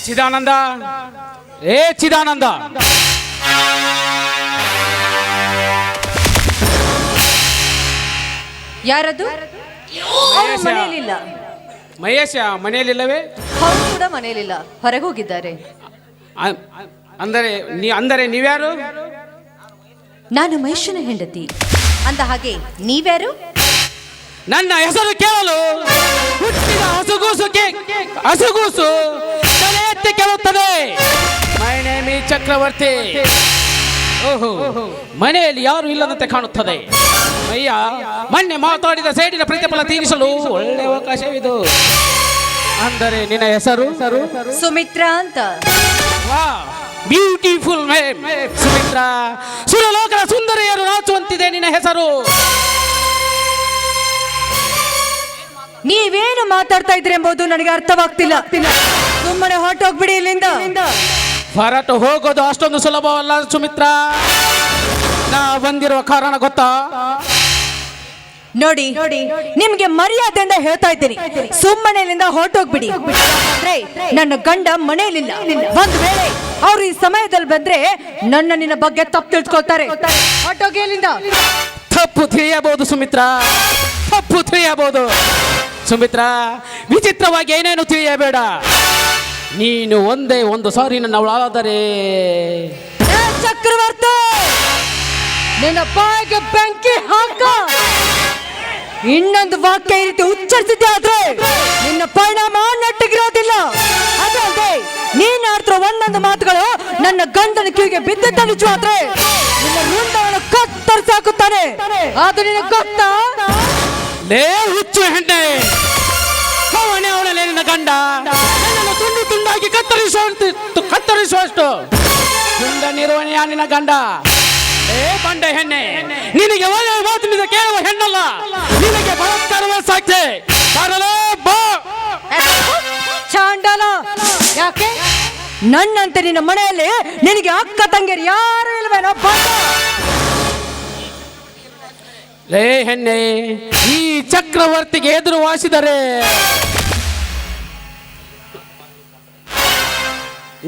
ಚಿದಾನಂದ, ಏ ಚಿದಾನಂದ, ಯಾರದು? ಅವರು ಮನೆಯಲ್ಲಿಲ್ಲ. ಮಹೇಶ ಮನೆಯಲ್ಲಿಲ್ಲವೇ? ಅವರು ಕೂಡ ಮನೆಯಲ್ಲಿಲ್ಲ, ಹೊರಗೆ ಹೋಗಿದ್ದಾರೆ. ಅಂದರೆ ನೀವ್ಯಾರು? ನಾನು ಮಹೇಶನ ಹೆಂಡತಿ. ಅಂದ ಹಾಗೆ ನೀವ್ಯಾರು? ನನ್ನ ಹೆಸರು ಕೇಳಲು ಹುಟ್ಟಿದ ಹಸುಗೂಸು ತಲೆ ಎತ್ತಿ ಕೇಳುತ್ತದೆ. ಮೈ ನೇಮ್ ಈಸ್ ಚಕ್ರವರ್ತಿ. ಓಹೋ, ಮನೆಯಲ್ಲಿ ಯಾರು ಇಲ್ಲದಂತೆ ಕಾಣುತ್ತದೆ. ಅಯ್ಯ, ಮೊನ್ನೆ ಮಾತಾಡಿದ ಸೇಡಿನ ಪ್ರತಿಫಲ ತೀರಿಸಲು ಒಳ್ಳೆ ಅವಕಾಶವಿದು. ಅಂದರೆ ನಿನ್ನ ಹೆಸರು? ಸುಮಿತ್ರಾ ಅಂತ. ವಾ, ಬ್ಯೂಟಿಫುಲ್ ನೇಮ್ ಸುಮಿತ್ರಾ. ಸುರಲೋಕದ ಸುಂದರಿಯರು ನಾಚುವಂತಿದೆ ನಿನ್ನ ಹೆಸರು. ನೀವೇನು ಮಾತಾಡ್ತಾ ಇದ್ರಿ ಎಂಬುದು ನನಗೆ ಅರ್ಥವಾಗ್ತಿಲ್ಲ. ಸುಮ್ಮನೆ ಹೊರಟೋಗ್ಬಿಡಿ ಇಲ್ಲಿಂದ. ಹೊರಟು ಹೋಗೋದು ಅಷ್ಟೊಂದು ಸುಲಭವಲ್ಲ ಸುಮಿತ್ರಾ. ನಾ ಬಂದಿರುವ ಕಾರಣ ಗೊತ್ತಾ? ನೋಡಿ, ನಿಮ್ಗೆ ಮರ್ಯಾದೆಯಿಂದ ಹೇಳ್ತಾ ಇದ್ದೀನಿ, ಸುಮ್ಮನೆ ಇಲ್ಲಿಂದ ಹೊರಟೋಗ್ಬಿಡಿ. ನನ್ನ ಗಂಡ ಮನೆಯಲ್ಲಿಲ್ಲ. ಒಂದ್ ವೇಳೆ ಅವ್ರು ಈ ಸಮಯದಲ್ಲಿ ಬಂದ್ರೆ ನಿನ್ನ ಬಗ್ಗೆ ತಪ್ಪು ತಿಳ್ಕೊಳ್ತಾರೆ. ಹೊರಟೋಗಿ ಇಲ್ಲಿಂದ. ತಪ್ಪು ತಿಳಿಯಬಹುದು ಸುಮಿತ್ರಾ, ತಪ್ಪು ತಿಳಿಯಬಹುದು ಸುಮಿತ್ರಾ. ವಿಚಿತ್ರವಾಗಿ ಏನೇನು ತಿಳಿಯಬೇಡ. ನೀನು ಒಂದೇ ಒಂದು ಸಾರಿ ನನ್ನ ಅವಳಾದರೆ. ಚಕ್ರವರ್ತಿ, ನಿನ್ನ ಬಾಯಿಗೆ ಬೆಂಕಿ ಹಾಕ. ಇನ್ನೊಂದು ವಾಕ್ಯ ಈ ರೀತಿ ಉಚ್ಚರಿಸಿದ್ದೆ ಆದ್ರೆ ನಿನ್ನ ಪರಿಣಾಮ ನೆಟ್ಟಗಿರೋದಿಲ್ಲ. ಅದಲ್ಲದೆ ನೀನ್ ಆಡ್ತಿರೋ ಒಂದೊಂದು ಮಾತುಗಳು ನನ್ನ ಗಂಡನ ಕಿವಿಗೆ ಬಿದ್ದಿದ್ದ ನಿಜವಾದ್ರೆ ನಿನ್ನ ರುಂಡವನ್ನು ಕತ್ತರಿಸಾಕುತ್ತಾನೆ. ಅದು ನಿನಗೆ ಗೊತ್ತಾ? ಲೇ ಹುಚ್ಚು ಹೆಣ್ಣೆ, ಅವನೇ ಅವಳಲ್ಲೇ ನಿನ್ನ ಗಂಡ. ನನ್ನನ್ನು ತುಂಡು ತುಂಡಾಗಿ ಕತ್ತರಿಸುವಷ್ಟು ತುಂಡ ನಿರ್ವಹಣೆಯ ನಿನ್ನ ಗಂಡ. ಏ ಬಂಡೆ ಹೆಣ್ಣೆ, ನಿನಗೆ ಒಳ್ಳೆಯ ಮಾತಿನಿಂದ ಕೇಳುವ ಹೆಣ್ಣಲ್ಲ, ನಿನಗೆ ಬಲಾತ್ಕಾರವೇ ಸಾಕ್ಷಿ. ಚಾಂಡಲ, ಯಾಕೆ ನನ್ನಂತೆ ನಿನ್ನ ಮನೆಯಲ್ಲಿ ನಿನಗೆ ಅಕ್ಕ ತಂಗಿಯರು ಯಾರು ಇಲ್ವೇನೋ? ಲೇ ಹೆಣ್ಣೆ, ಈ ಚಕ್ರವರ್ತಿಗೆ ಎದುರು ವಾಸಿದರೆ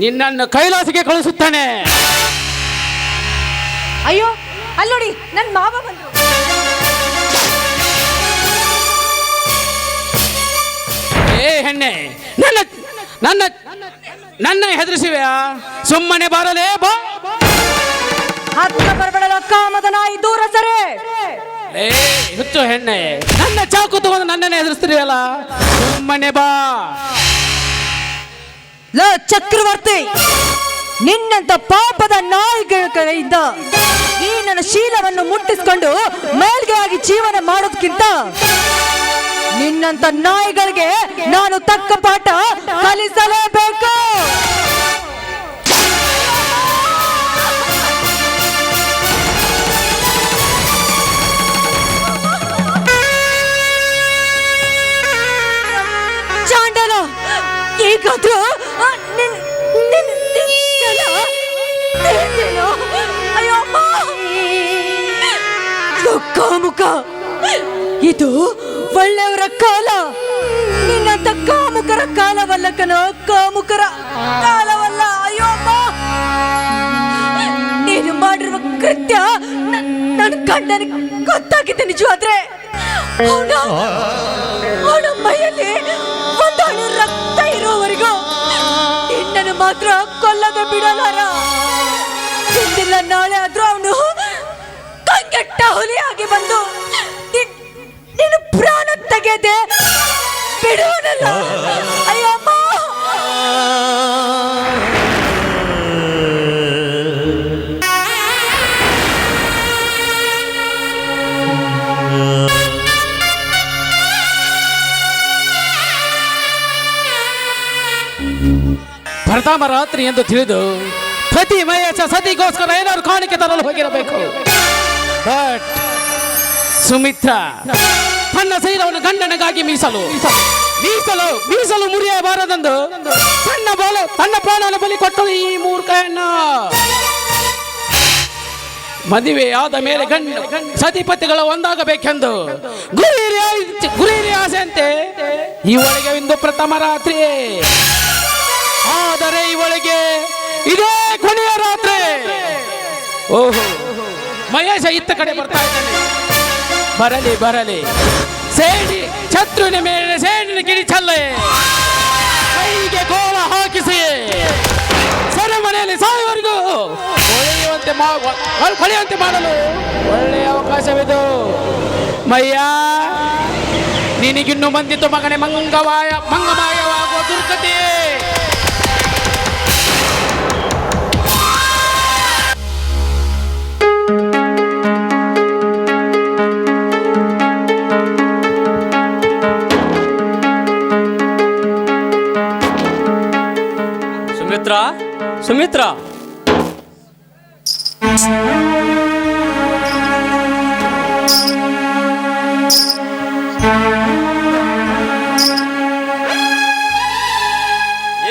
ನಿನ್ನನ್ನು ಕೈಲಾಸಕ್ಕೆ ಕಳಿಸುತ್ತಾನೆ. ಅಯ್ಯೋ, ಅಲ್ಲೋಡಿ, ನನ್ನ ಮಾವ ಬಂದ್ರು. ಏ ಹೆಣ್ಣೆ, ನನ್ನ ಹೆದರಿಸುವೆಯಾ? ಸುಮ್ಮನೆ ಬರಲೇ ಬಾ. ಹತ್ರ ಬರಬೇಡಲ್ಲ, ಕಾಮದ ನಾಯಿ, ದೂರ ಸರಿ. ಏ ಹುಚ್ಚು ಹೆಣ್ಣೆ, ನನ್ನ ಚಾಕು ತಗೊಂಡು ನನ್ನನ್ನೇ ಹೆದರಿಸ್ತೀರಲ್ಲ, ಸುಮ್ಮನೆ ಬಾ. ಲ ಚಕ್ರವರ್ತಿ, ನಿನ್ನಂತ ಪಾಪದ ನಾಯಿಗಳಿಂದ ಈ ನನ್ನ ಶೀಲವನ್ನು ಮುಟ್ಟಿಸಿಕೊಂಡು ಮೇಲ್ಗೆ ಆಗಿ ಜೀವನ ಮಾಡೋದಕ್ಕಿಂತ ನಿನ್ನಂತ ನಾಯಿಗಳಿಗೆ ನಾನು ತಕ್ಕ ಪಾಠ ಕಲಿಸಲೇಬೇಕು. ಹಾಗಾದ್ರೂ ನಿನ್ ಛಲ ತೇಜೇನೋ? ಅಯ್ಯೋ ಅಮ್ಮ! ಕಾಮುಕ, ಇದು ಒಳ್ಳೆಯವರ ಕಾಲ, ನಿನ್ನಂತ ಕಾಮುಕರ ಕಾಲವಲ್ಲ ಕಣೋ, ಕಾಮುಕರ ಕಾಲವಲ್ಲ. ಅಯ್ಯೋ ಅಮ್ಮ! ನೀನು ಮಾಡಿರುವ ಕೃತ್ಯ ನನ್ನ ಗಂಡನಿಗೆ ಗೊತ್ತಾಗಿದೆ ನಿಜವಾದ್ರೆ ಅವನ ಮೈಯಲ್ಲಿ ಒಂದು ಅಣು ರಕ್ತ ಇರೋವರೆಗೂ ನಿನ್ನನ್ನು ಮಾತ್ರ ಕೊಲ್ಲದೆ ಬಿಡಲಾರ. ಇಂದಿಲ್ಲ ನಾಳೆ ಆದ್ರೂ ಅವನು ಕಂಗೆಟ್ಟ ಹುಲಿಯಾಗಿ ಬಂದು ನಿನ್ನ ಪ್ರಾಣ ತೆಗೆದೆ ಬಿಡುವನಲ್ಲ. ಅಯ್ಯಮ್ಮ! ಪ್ರಥಮ ರಾತ್ರಿ ಎಂದು ತಿಳಿದು ಪ್ರತಿ ಮಹೇಶ ಸತಿಗೋಸ್ಕರ ಏನಾದ್ರು ಕಾಣಿಕೆ ತರಲು ಹೋಗಿರಬೇಕು. ಬಟ್ ಸುಮಿತ್ರ ತನ್ನ ಶೈಲವನ್ನು ಗಂಡನಿಗಾಗಿ ಮೀಸಲು ಮುರಿಯಬಾರದೆಂದು ತನ್ನ ಪ್ರಾಣನ ಬಲಿ ಕೊಟ್ಟಳು ಈ ಮೂರ್ಖಯನ್ನು. ಮದುವೆಯಾದ ಮೇಲೆ ಸತಿಪತಿಗಳು ಒಂದಾಗಬೇಕೆಂದು ಗುರಿ ಆಸೆಯಂತೆ ಇವಳಿಗೆ ಇಂದು ಪ್ರಥಮ ರಾತ್ರಿ. ಆದರೆ ಇವಳಿಗೆ ಇದೇ ಕೊನೆಯ ರಾತ್ರಿ. ಓಹೋ, ಮಹೇಶ ಇತ್ತ ಕಡೆ ಬರ್ತಾ ಇದ್ದಾನೆ. ಬರಲಿ ಸೇಡಿ ಶತ್ರುವಿನ ಮೇಲೆ ಸೇಡಿನ ಕಿಡಿಚಲ್ಲೆ ಕೈಗೆ ಗೋಳ ಹಾಕಿಸಿ ಸೆರೆಮನೆಯಲ್ಲಿ ಸಾಯುವವರೆಗೂ ಕೊಳೆಯುವಂತೆ ಮಾಡಲು ಒಳ್ಳೆಯ ಅವಕಾಶವಿದು. ಮಯ್ಯ, ನಿನಗಿನ್ನು ಬಂದಿತ್ತು ಮಗನೇ ಮಂಗಮಾಯವಾಗುವ ದುರ್ಗತಿ. ಸುಮಿತ್ರ,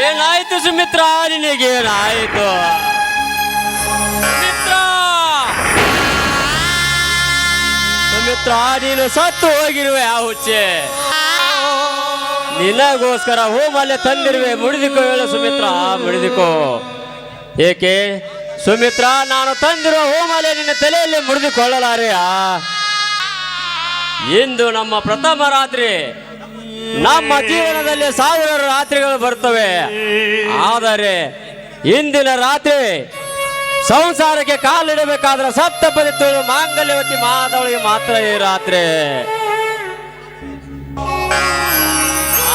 ಏನಾಯ್ತು ಸುಮಿತ್ರ? ನಿನಗೇನಾಯ್ತು ಸುಮಿತ್ರ? ನೀನು ಸತ್ತು ಹೋಗಿರುವೆ ಆ ಹುಚ್ಚೆ. ನಿನಗೋಸ್ಕರ ಹೋಮಲ್ಲೇ ತಂದಿರುವೆ. ಮುಡಿದಿಕೋ ಹೇಳು ಸುಮಿತ್ರ, ಮುಡಿದಿಕೋ. ಏಕೆ ಸುಮಿತ್ರ? ನಾನು ತಂದಿರೋ ಹೋಮಲೆ ನಿನ್ನ ತಲೆಯಲ್ಲಿ ಮುಡಿದುಕೊಳ್ಳಲಾರೆಯಾ? ಇಂದು ನಮ್ಮ ಪ್ರಥಮ ರಾತ್ರಿ. ನಮ್ಮ ಜೀವನದಲ್ಲಿ ಸಾವಿರಾರು ರಾತ್ರಿಗಳು ಬರ್ತವೆ, ಆದರೆ ಇಂದಿನ ರಾತ್ರಿ ಸಂಸಾರಕ್ಕೆ ಕಾಲಿಡಬೇಕಾದ್ರೆ ಸಪ್ತಪದಿ ತುಳು ಮಾಂಗಲ್ಯವತಿ ಮಾದವಳಿಗೆ ಮಾತ್ರ ಈ ರಾತ್ರಿ.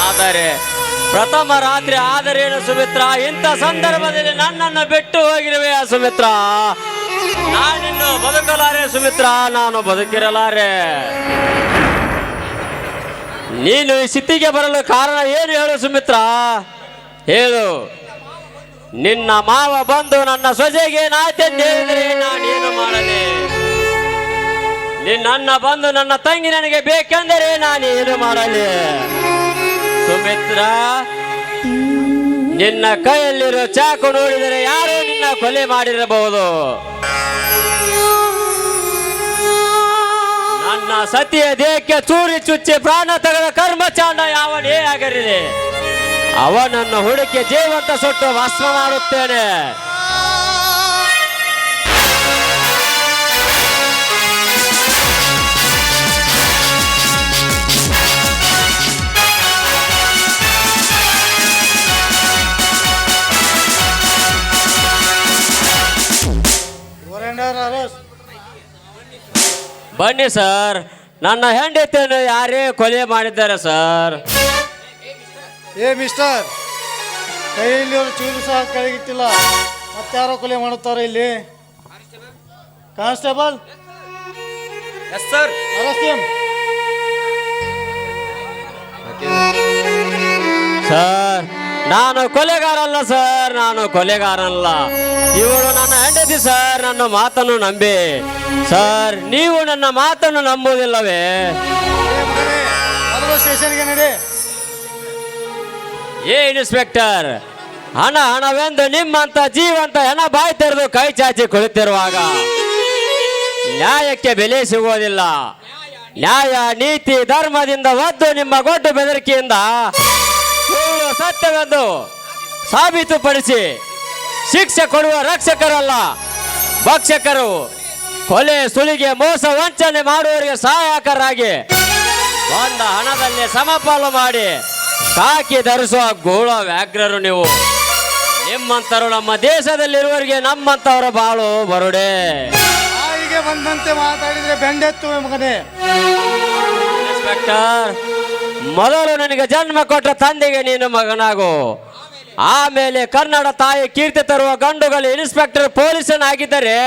ಆದರೆ ಪ್ರಥಮ ರಾತ್ರಿ ಆದರೇನು ಸುಮಿತ್ರ? ಇಂಥ ಸಂದರ್ಭದಲ್ಲಿ ನನ್ನನ್ನು ಬಿಟ್ಟು ಹೋಗಿರುವೆ ಸುಮಿತ್ರ. ನಾನಿನ್ನು ಬದುಕಲಾರೆ ಸುಮಿತ್ರ, ನಾನು ಬದುಕಿರಲಾರೆ. ನೀನು ಈ ಸ್ಥಿತಿಗೆ ಬರಲು ಕಾರಣ ಏನು ಹೇಳು ಸುಮಿತ್ರ, ಹೇಳು. ನಿನ್ನ ಮಾವ ಬಂದು ನನ್ನ ಸೊಸೆಗೆ ನಾಯ್ತೆಂದು ಹೇಳಿದರೆ ನಾನೇನು ಮಾಡಲಿ? ನಿನ್ನ ಬಂದು ನನ್ನ ತಂಗಿ ನನಗೆ ಬೇಕೆಂದರೆ ನಾನೇನು ಮಾಡಲಿ? ಸುಮಿತ್ರ, ನಿನ್ನ ಕೈಯಲ್ಲಿರೋ ಚಾಕು ನೋಡಿದರೆ ಯಾರು ನಿನ್ನ ಕೊಲೆ ಮಾಡಿರಬಹುದು. ನನ್ನ ಸತಿಯ ದೇಹಕ್ಕೆ ಚೂರಿ ಚುಚ್ಚಿ ಪ್ರಾಣ ತೆಗೆದ ಕರ್ಮಚಾಂಡ ಯಾವನೇ ಆಗಿರಲಿ, ಅವನನ್ನು ಹುಡುಕಿ ಜೀವಂತ ಸುಟ್ಟು ಭಸ್ಮ ಮಾಡುತ್ತೇನೆ. ಬನ್ನಿ ಸರ್, ನನ್ನ ಹೆಂಡತಿಯನ್ನು ಯಾರೇ ಕೊಲೆ ಮಾಡಿದ್ದಾರೆ ಸರ್. ಏ ಮಿಸ್ಟರ್, ಕೈಯಲ್ಲಿ ಒಂದು ಚೂರು ಸಹ ಕೆಳಗಿಟ್ಟಿಲ್ಲ, ಮತ್ತಾರೋ ಕೊಲೆ ಮಾಡುತ್ತಾರೆ ಇಲ್ಲಿ? Constable, yes sir. ಸರ್, ನಾನು ಕೊಲೆಗಾರಲ್ಲ ಸರ್, ನಾನು ಕೊಲೆಗಾರಲ್ಲ. ಇವಳು ನನ್ನ ಹೆಂಡತಿ ಸರ್, ನನ್ನ ಮಾತನ್ನು ನಂಬಿ. ಸರ್, ನೀವು ನನ್ನ ಮಾತನ್ನು ನಂಬುವುದಿಲ್ಲವೇ? ಸ್ಟೇಷನ್ಗೆ ನಡಿ. ಏ ಇನ್ಸ್ಪೆಕ್ಟರ್, ಹಣವೆಂದು ನಿಮ್ಮಂತ ಜೀವಂತ ಹೆಣ ಬಾಯಿ ತೆರೆದು ಕೈ ಚಾಚಿ ಕುಳಿತಿರುವಾಗ ನ್ಯಾಯಕ್ಕೆ ಬೆಲೆ ಸಿಗುವುದಿಲ್ಲ. ನ್ಯಾಯ ನೀತಿ ಧರ್ಮದಿಂದ ಒದ್ದು ನಿಮ್ಮ ಗೊಡ್ಡು ಬೆದರಿಕೆಯಿಂದ ಸುಳ್ಳು ಸತ್ಯವೆಂದು ಸಾಬೀತುಪಡಿಸಿ ಶಿಕ್ಷೆ ಕೊಡುವ ರಕ್ಷಕರಲ್ಲ ಭಕ್ಷಕರು. ಕೊಲೆ ಸುಲಿಗೆ ಮೋಸ ವಂಚನೆ ಮಾಡುವವರಿಗೆ ಸಹಾಯಕರಾಗಿ ಒಂದ ಹಣದಲ್ಲಿ ಸಮಪಾಲು ಮಾಡಿ ಕಾಕಿ ಧರಿಸುವ ಗೋಳ ವ್ಯಾಘ್ರರು ನೀವು. ನಿಮ್ಮಂತರು ನಮ್ಮ ದೇಶದಲ್ಲಿರುವವರಿಗೆ ನಮ್ಮಂತವರ ಬಾಳು ಬರುಡೆ. ಬಾಯಿಗೆ ಬಂದಂತೆ ಮಾತಾಡಿದ್ರೆ ಬೆಂಡೆತ್ತು ಮಗನೇ. ಇನ್ಸ್ಪೆಕ್ಟರ್, ಮೊದಲು ನನಗೆ ಜನ್ಮ ಕೊಟ್ಟ ತಂದೆಗೆ ನೀನು ಮಗನಾಗು. ಆಮೇಲೆ ಕನ್ನಡ ತಾಯಿ ಕೀರ್ತಿ ತರುವ ಗಂಡುಗಳು ಇನ್ಸ್ಪೆಕ್ಟರ್ ಪೊಲೀಸನಾಗಿದ್ದರೆ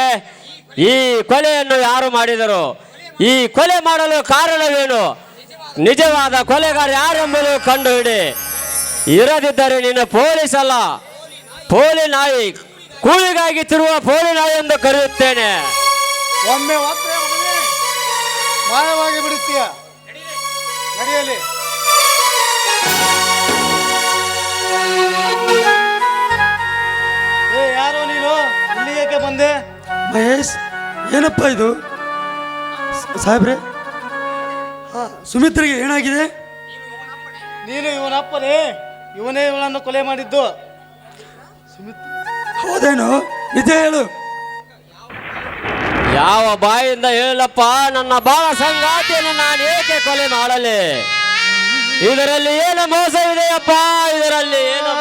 ಈ ಕೊಲೆಯನ್ನು ಯಾರು ಮಾಡಿದರು? ಈ ಕೊಲೆ ಮಾಡಲು ಕಾರಣವೇನು? ನಿಜವಾದ ಕೊಲೆಗಾರ ಯಾರೆಂಬುದು ಕಂಡುಹಿಡಿ. ಇರದಿದ್ದರೆ ನೀನು ಪೊಲೀಸ್ ಅಲ್ಲ, ಪೋಲಿ ನಾಯಿ, ಕೂಲಿಗಾಗಿ ತಿರುವ ಪೋಲಿ ನಾಯಿ ಎಂದು ಕರೆಯುತ್ತೇನೆ. ಒಮ್ಮೆ ಒತ್ತರೆ ಮಾಯವಾಗಿ ಬಿಡುತ್ತೀಯ. ನಡೆಯಲಿ. ಯಾರೋ ನೀನು ಇಲ್ಲಿ ಏಕೆ ಬಂದೆ? ಮಹೇಶ್, ಏನಪ್ಪ ಇದು? ಸಾಹೇಬ್ರೆ, ಸುಮಿತ್ರಿಗೆ ಏನಾಗಿದೆ? ನೀನು ಇವನಪ್ಪನೇ, ಇವನೇ ಇವನನ್ನು ಕೊಲೆ ಮಾಡಿದ್ದು. ಹೌದೇನು? ನಿಜ ಹೇಳು. ಯಾವ ಬಾಯಿಂದ ಹೇಳಪ್ಪ? ನನ್ನ ಬಾಳ ಸಂಗಾತಿಯನ್ನು ನಾನು ಏಕೆ ಕೊಲೆ ಮಾಡಲಿ? ಇದರಲ್ಲಿ ಏನು ಮೋಸವಿದೆಯಪ್ಪ? ಇದರಲ್ಲಿ ಏನು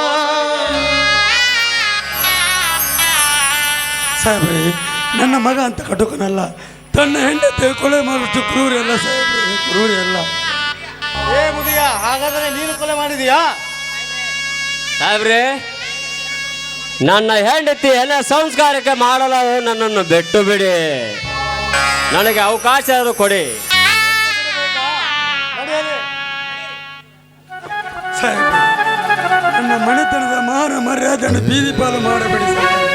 ಸಾಹೇಬ್ರೆ, ನನ್ನ ಮಗ ಅಂತ ಕಟುಕನಲ್ಲ, ತನ್ನ ಹೆಂಡತಿ ಕೊಲೆ ಮಾಡುವಷ್ಟು ಕ್ರೂರಿ ಅಲ್ಲ ಸಾಹೇಬ್ರೆ, ಕ್ರೂರಿ ಅಲ್ಲ. ಏ ಮುದಿಯ, ಹಾಗಾದರೆ ನೀನು ಕೊಲೆ ಮಾಡಿದೀಯಾ? ಸಾಹೇಬ್ರೆ, ನನ್ನ ಹೆಂಡತಿ ಎಲ್ಲ ಸಂಸ್ಕಾರಕ್ಕೆ ಮಾಡಲು ನನ್ನನ್ನು ಬಿಟ್ಟು ಬಿಡಿ. ನನಗೆ ಅವಕಾಶ ಅದು ಕೊಡಿ. ಸಾಹೇಬ್ರೆ, ನನ್ನ ಮನೆತನದ ಮಾನ ಮರ್ಯಾದೆಯನ್ನು ಬೀದಿ ಪಾಲು ಮಾಡಬೇಡಿ ಸಾಹೇಬ್ರೆ.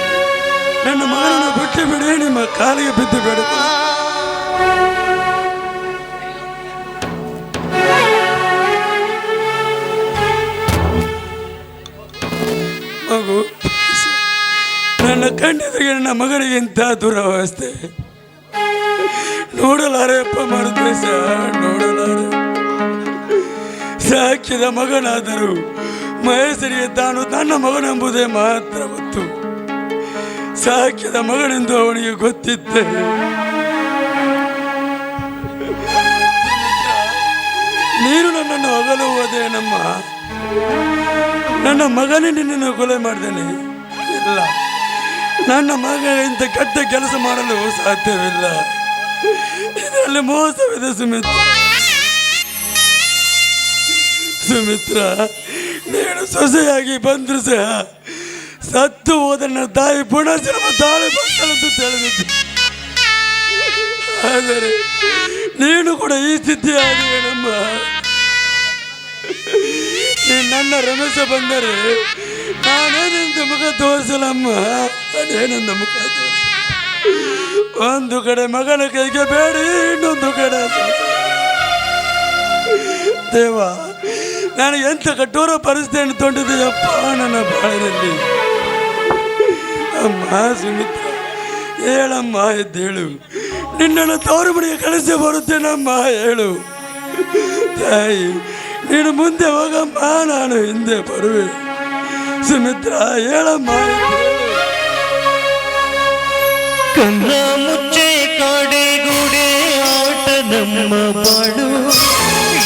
ನನ್ನ ಮಗನನ್ನು ಬಿಟ್ಟು ಬಿಡಿ, ನಿಮ್ಮ ಕಾಲಿಗೆ ಬಿದ್ದು ಬೇಡ. ಮಗು, ನನ್ನ ಕಣ್ಣೆದುರಿಗೆ ನನ್ನ ಮಗನಿಗೆ ಇಂಥ ದುರವಸ್ಥೆ ನೋಡಲಾರೆಯಪ್ಪ ಮಾಡಿದ್ರೆ ನೋಡಲಾರೆ. ಸಾಕಿದ ಮಗನಾದರೂ ಮಹೇಶನಿಗೆ ತಾನು ತನ್ನ ಮಗನೆಂಬುದೇ ಮಾತ್ರ ಗೊತ್ತು. ಸಾಕಿದ ಮಗನೆಂದು ಅವನಿಗೆ ಗೊತ್ತಿದ್ದೆ. ನೀನು ನನ್ನನ್ನು ಹೊಗಲುವುದೇ ನಮ್ಮ ನನ್ನ ಮಗನೇ ನಿನ್ನನ್ನು ಕೊಲೆ ಮಾಡ್ದೇನೆ. ಇಲ್ಲ, ನನ್ನ ಮಗ ಇಂಥ ಕೆಟ್ಟ ಕೆಲಸ ಮಾಡಲು ಸಾಧ್ಯವಿಲ್ಲ. ಇದರಲ್ಲಿ ಮೋಸವಿದೆ ಸುಮಿತ್ರ. ನೀನು ಸೊಸೆಯಾಗಿ ಬಂದರೂ ಸಹ ಸತ್ತು ಹೋದ ನನ್ನ ತಾಯಿ ಪುನಃ ತಾಳೆ ಬಂದಳೆಂದು ತಿಳಿದಿದ್ದು. ಆದರೆ ನೀನು ಕೂಡ ಈ ಸ್ಥಿತಿಯಾಗಿಯೇನಮ್ಮ. ನೀನು ನನ್ನ ರಮೇಶ ಬಂದರೆ ನಾನೇನೆಂದು ಮುಖ ತೋರಿಸಲಮ್ಮ, ನಾನೇನೆಂದು ಮುಖ ತೋರಿಸ. ಒಂದು ಕಡೆ ಮಗನ ಕೈಗೆ ಬೇಡಿ, ಇನ್ನೊಂದು ಕಡೆ ದೇವ, ನಾನು ಎಂಥ ಕಠೋರ ಪರಿಸ್ಥಿತಿಯನ್ನು ತೊಂದಿದೆಯಪ್ಪ ನನ್ನ ಬಾಳಿನಲ್ಲಿ. ಅಮ್ಮ ಸುಮಿತ್ರ, ಹೇಳಮ್ಮ, ಎದ್ದೇಳು. ನಿನ್ನನ್ನು ತವರು ಮನೆಗೆ ಕಳಿಸಿ ಬರುತ್ತೇನಮ್ಮ, ಹೇಳು. ತಾಯಿ, ನೀನು ಮುಂದೆ ಹೋಗಮ್ಮ, ನಾನು ಹಿಂದೆ ಬರುವೆ. ಸುಮಿತ್ರ, ಹೇಳಮ್ಮ. ಕನ್ನ ಮುಚ್ಚೆ ಕಾಡೆಗೂಡೆ ಆಟ ನಮ್ಮ ಬಾಳು.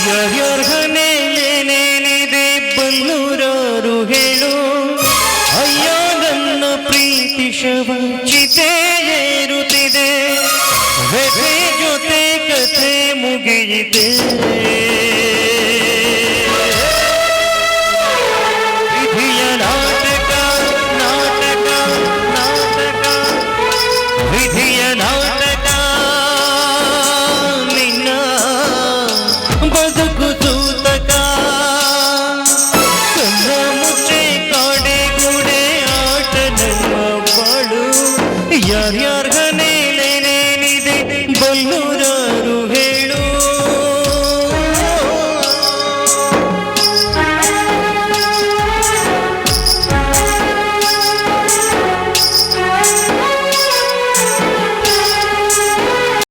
ಯಾರ್ಯಾರ ಏನೇನಿದೆ ಬನ್ನೂರಾರು ಹೇಳು. ಅಯ್ಯ ನನ್ನ ಪ್ರೀತಿ ಶವಂಚಿತೆ ಏರುತ್ತಿದೆ. ಜೊತೆ ಕಥೆ ಮುಗಿಯಿದೆ.